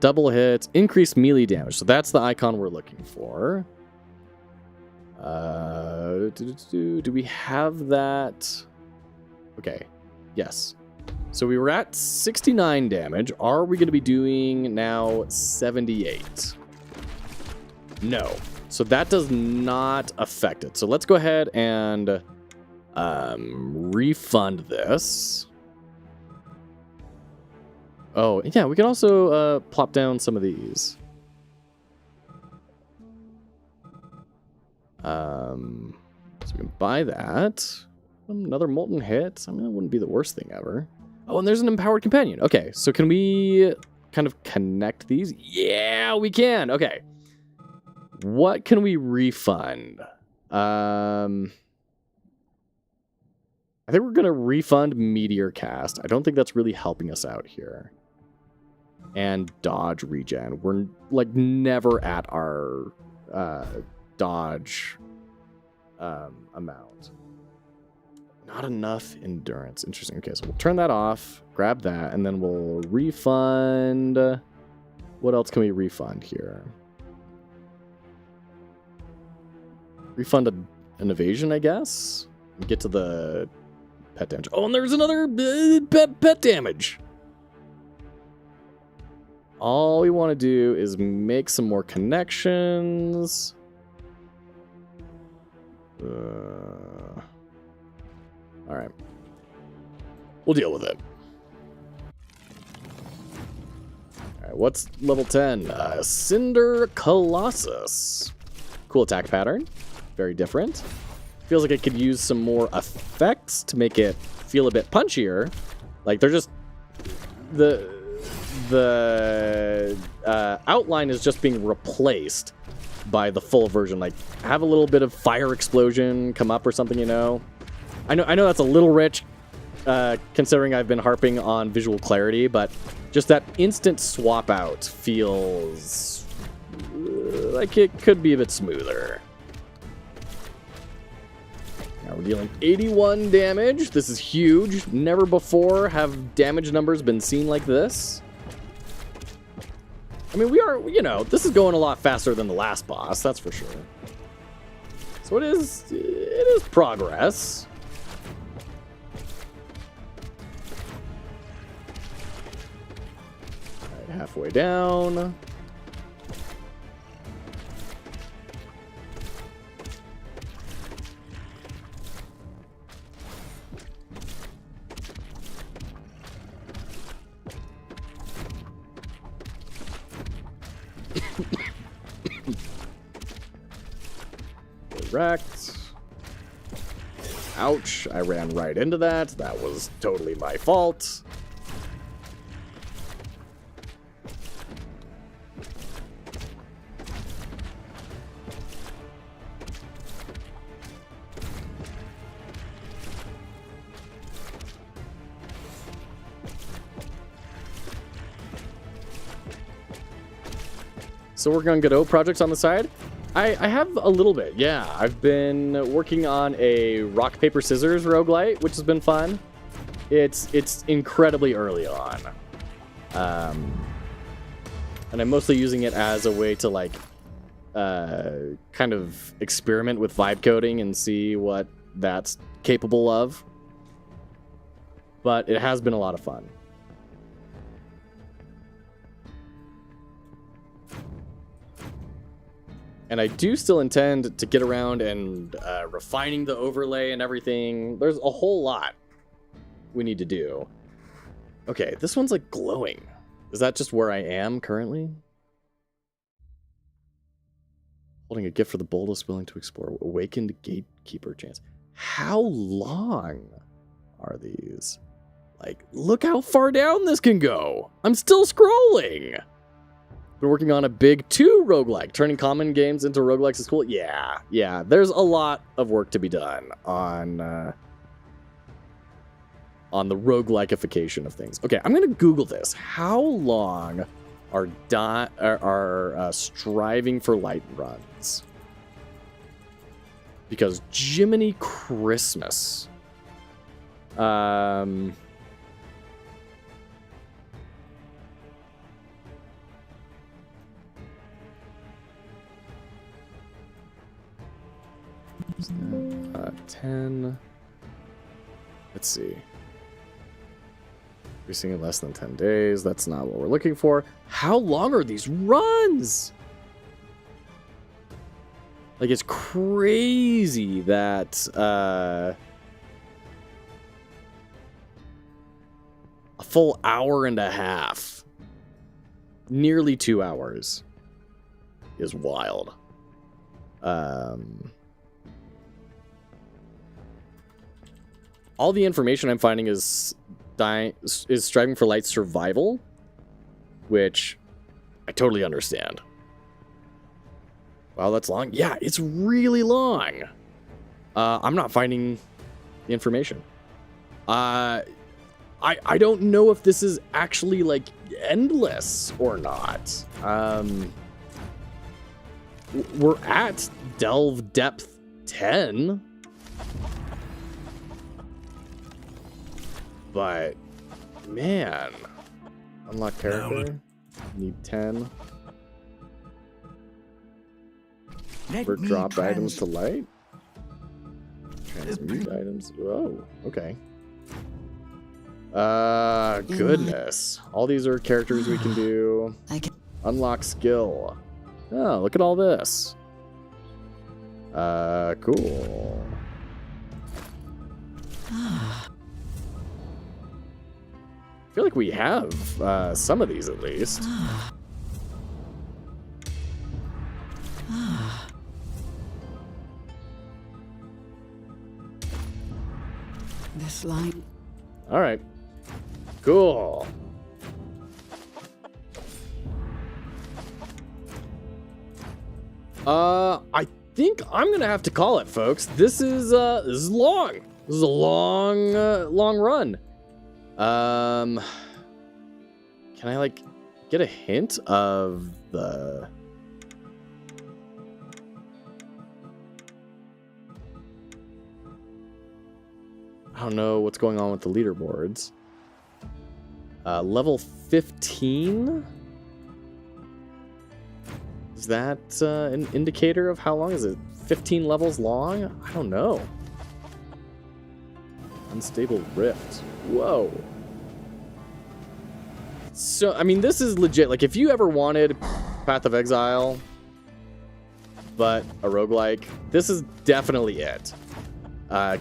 double hits, increased melee damage. So that's the icon we're looking for. Do we have that? Okay. Yes. So we were at 69 damage. Are we going to be doing now 78? No. So that does not affect it. So let's go ahead and refund this. Oh, yeah, we can also plop down some of these. So we can buy that. Another molten hit. I mean, that wouldn't be the worst thing ever. Oh, and there's an empowered companion. Okay, so can we kind of connect these? Yeah, we can. Okay. What can we refund? I think we're going to refund Meteor Cast. I don't think that's really helping us out here. And dodge regen. We're like never at our dodge amount. Not enough endurance. Interesting. Okay, so we'll turn that off, grab that, and then we'll refund. What else can we refund here? Refund an evasion, I guess. Get to the pet damage. Oh, and there's another pet damage. All we want to do is make some more connections. All right. We'll deal with it. All right, what's level 10? Cinder Colossus. Cool attack pattern. Very different. Feels like it could use some more effects to make it feel a bit punchier. Like they're just... The outline is just being replaced by the full version. Like, have a little bit of fire explosion come up or something, you know? I know that's a little rich, considering I've been harping on visual clarity, but just that instant swap out feels like it could be a bit smoother. Now we're dealing 81 damage. This is huge. Never before have damage numbers been seen like this. I mean, we are, you know, this is going a lot faster than the last boss, that's for sure. So it is progress. All right, halfway down. Correct. Ouch, I ran right into that. That was totally my fault. So working on Godot projects on the side? I have a little bit, yeah. I've been working on a rock, paper, scissors roguelite, which has been fun. It's incredibly early on. And I'm mostly using it as a way to, like, kind of experiment with vibe coding and see what that's capable of. But it has been a lot of fun. And I do still intend to get around and refining the overlay and everything. There's a whole lot we need to do. Okay, this one's like glowing. Is that just where I am currently? Holding a gift for the boldest willing to explore. Awakened gatekeeper chance. How long are these? Like, look how far down this can go. I'm still scrolling. Been working on a big 2 roguelike. Turning common games into roguelikes is cool. Yeah. There's a lot of work to be done on the roguelikeification of things. Okay, I'm gonna Google this. How long are striving for light runs? Because Jiminy Christmas. Ten. Let's see. Increasing in less than 10 days. That's not what we're looking for. How long are these runs? Like, it's crazy that a full hour and a half, nearly 2 hours, is wild. All the information I'm finding is striving for light survival, which I totally understand. Wow, that's long. Yeah, it's really long. I'm not finding the information. I don't know if this is actually like endless or not. We're at Delve Depth 10. But, man. Unlock character. Need 10. Convert dropped items to light. Transmute items. Oh, okay. Goodness. All these are characters we can do. Unlock skill. Oh, look at all this. Cool. I feel like we have some of these at least. This line. All right. Cool. I think I'm gonna have to call it, folks. This is long. This is a long run. Can I like get a hint of the? I don't know what's going on with the leaderboards. Level 15? Is that an indicator of how long? Is it 15 levels long? I don't know. Unstable Rift. Whoa. So, I mean, this is legit. Like, if you ever wanted Path of Exile, but a roguelike, this is definitely it.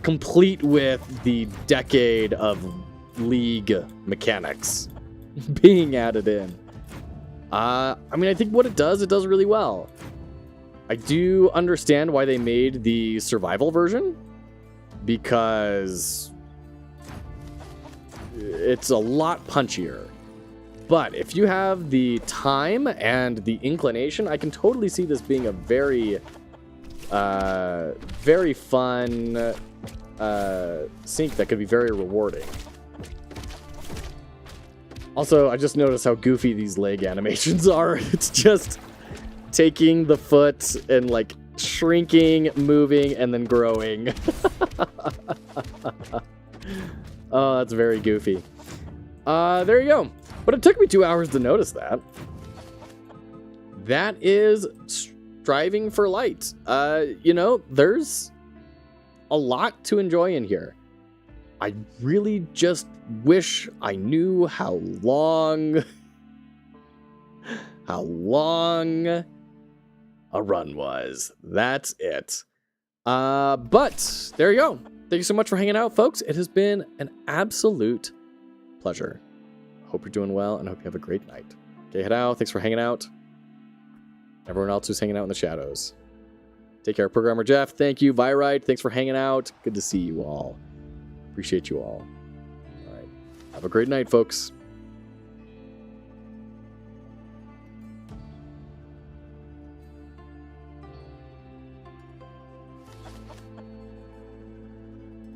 Complete with the decade of League mechanics being added in. I mean, I think what it does really well. I do understand why they made the survival version, because it's a lot punchier. But if you have the time and the inclination, I can totally see this being a very fun sync that could be very rewarding. Also, I just noticed how goofy these leg animations are. It's just taking the foot and like shrinking, moving, and then growing. Oh, that's very goofy. There you go. But it took me 2 hours to notice that. That is striving for light. You know, there's a lot to enjoy in here. I really just wish I knew how long a run was. That's it. But there you go. Thank you so much for hanging out, folks. It has been an absolute pleasure. Hope you're doing well, and hope you have a great night. Okay, Hidao, thanks for hanging out. Everyone else who's hanging out in the shadows. Take care, Programmer Jeff. Thank you, Virite. Thanks for hanging out. Good to see you all. Appreciate you all. All right. Have a great night, folks.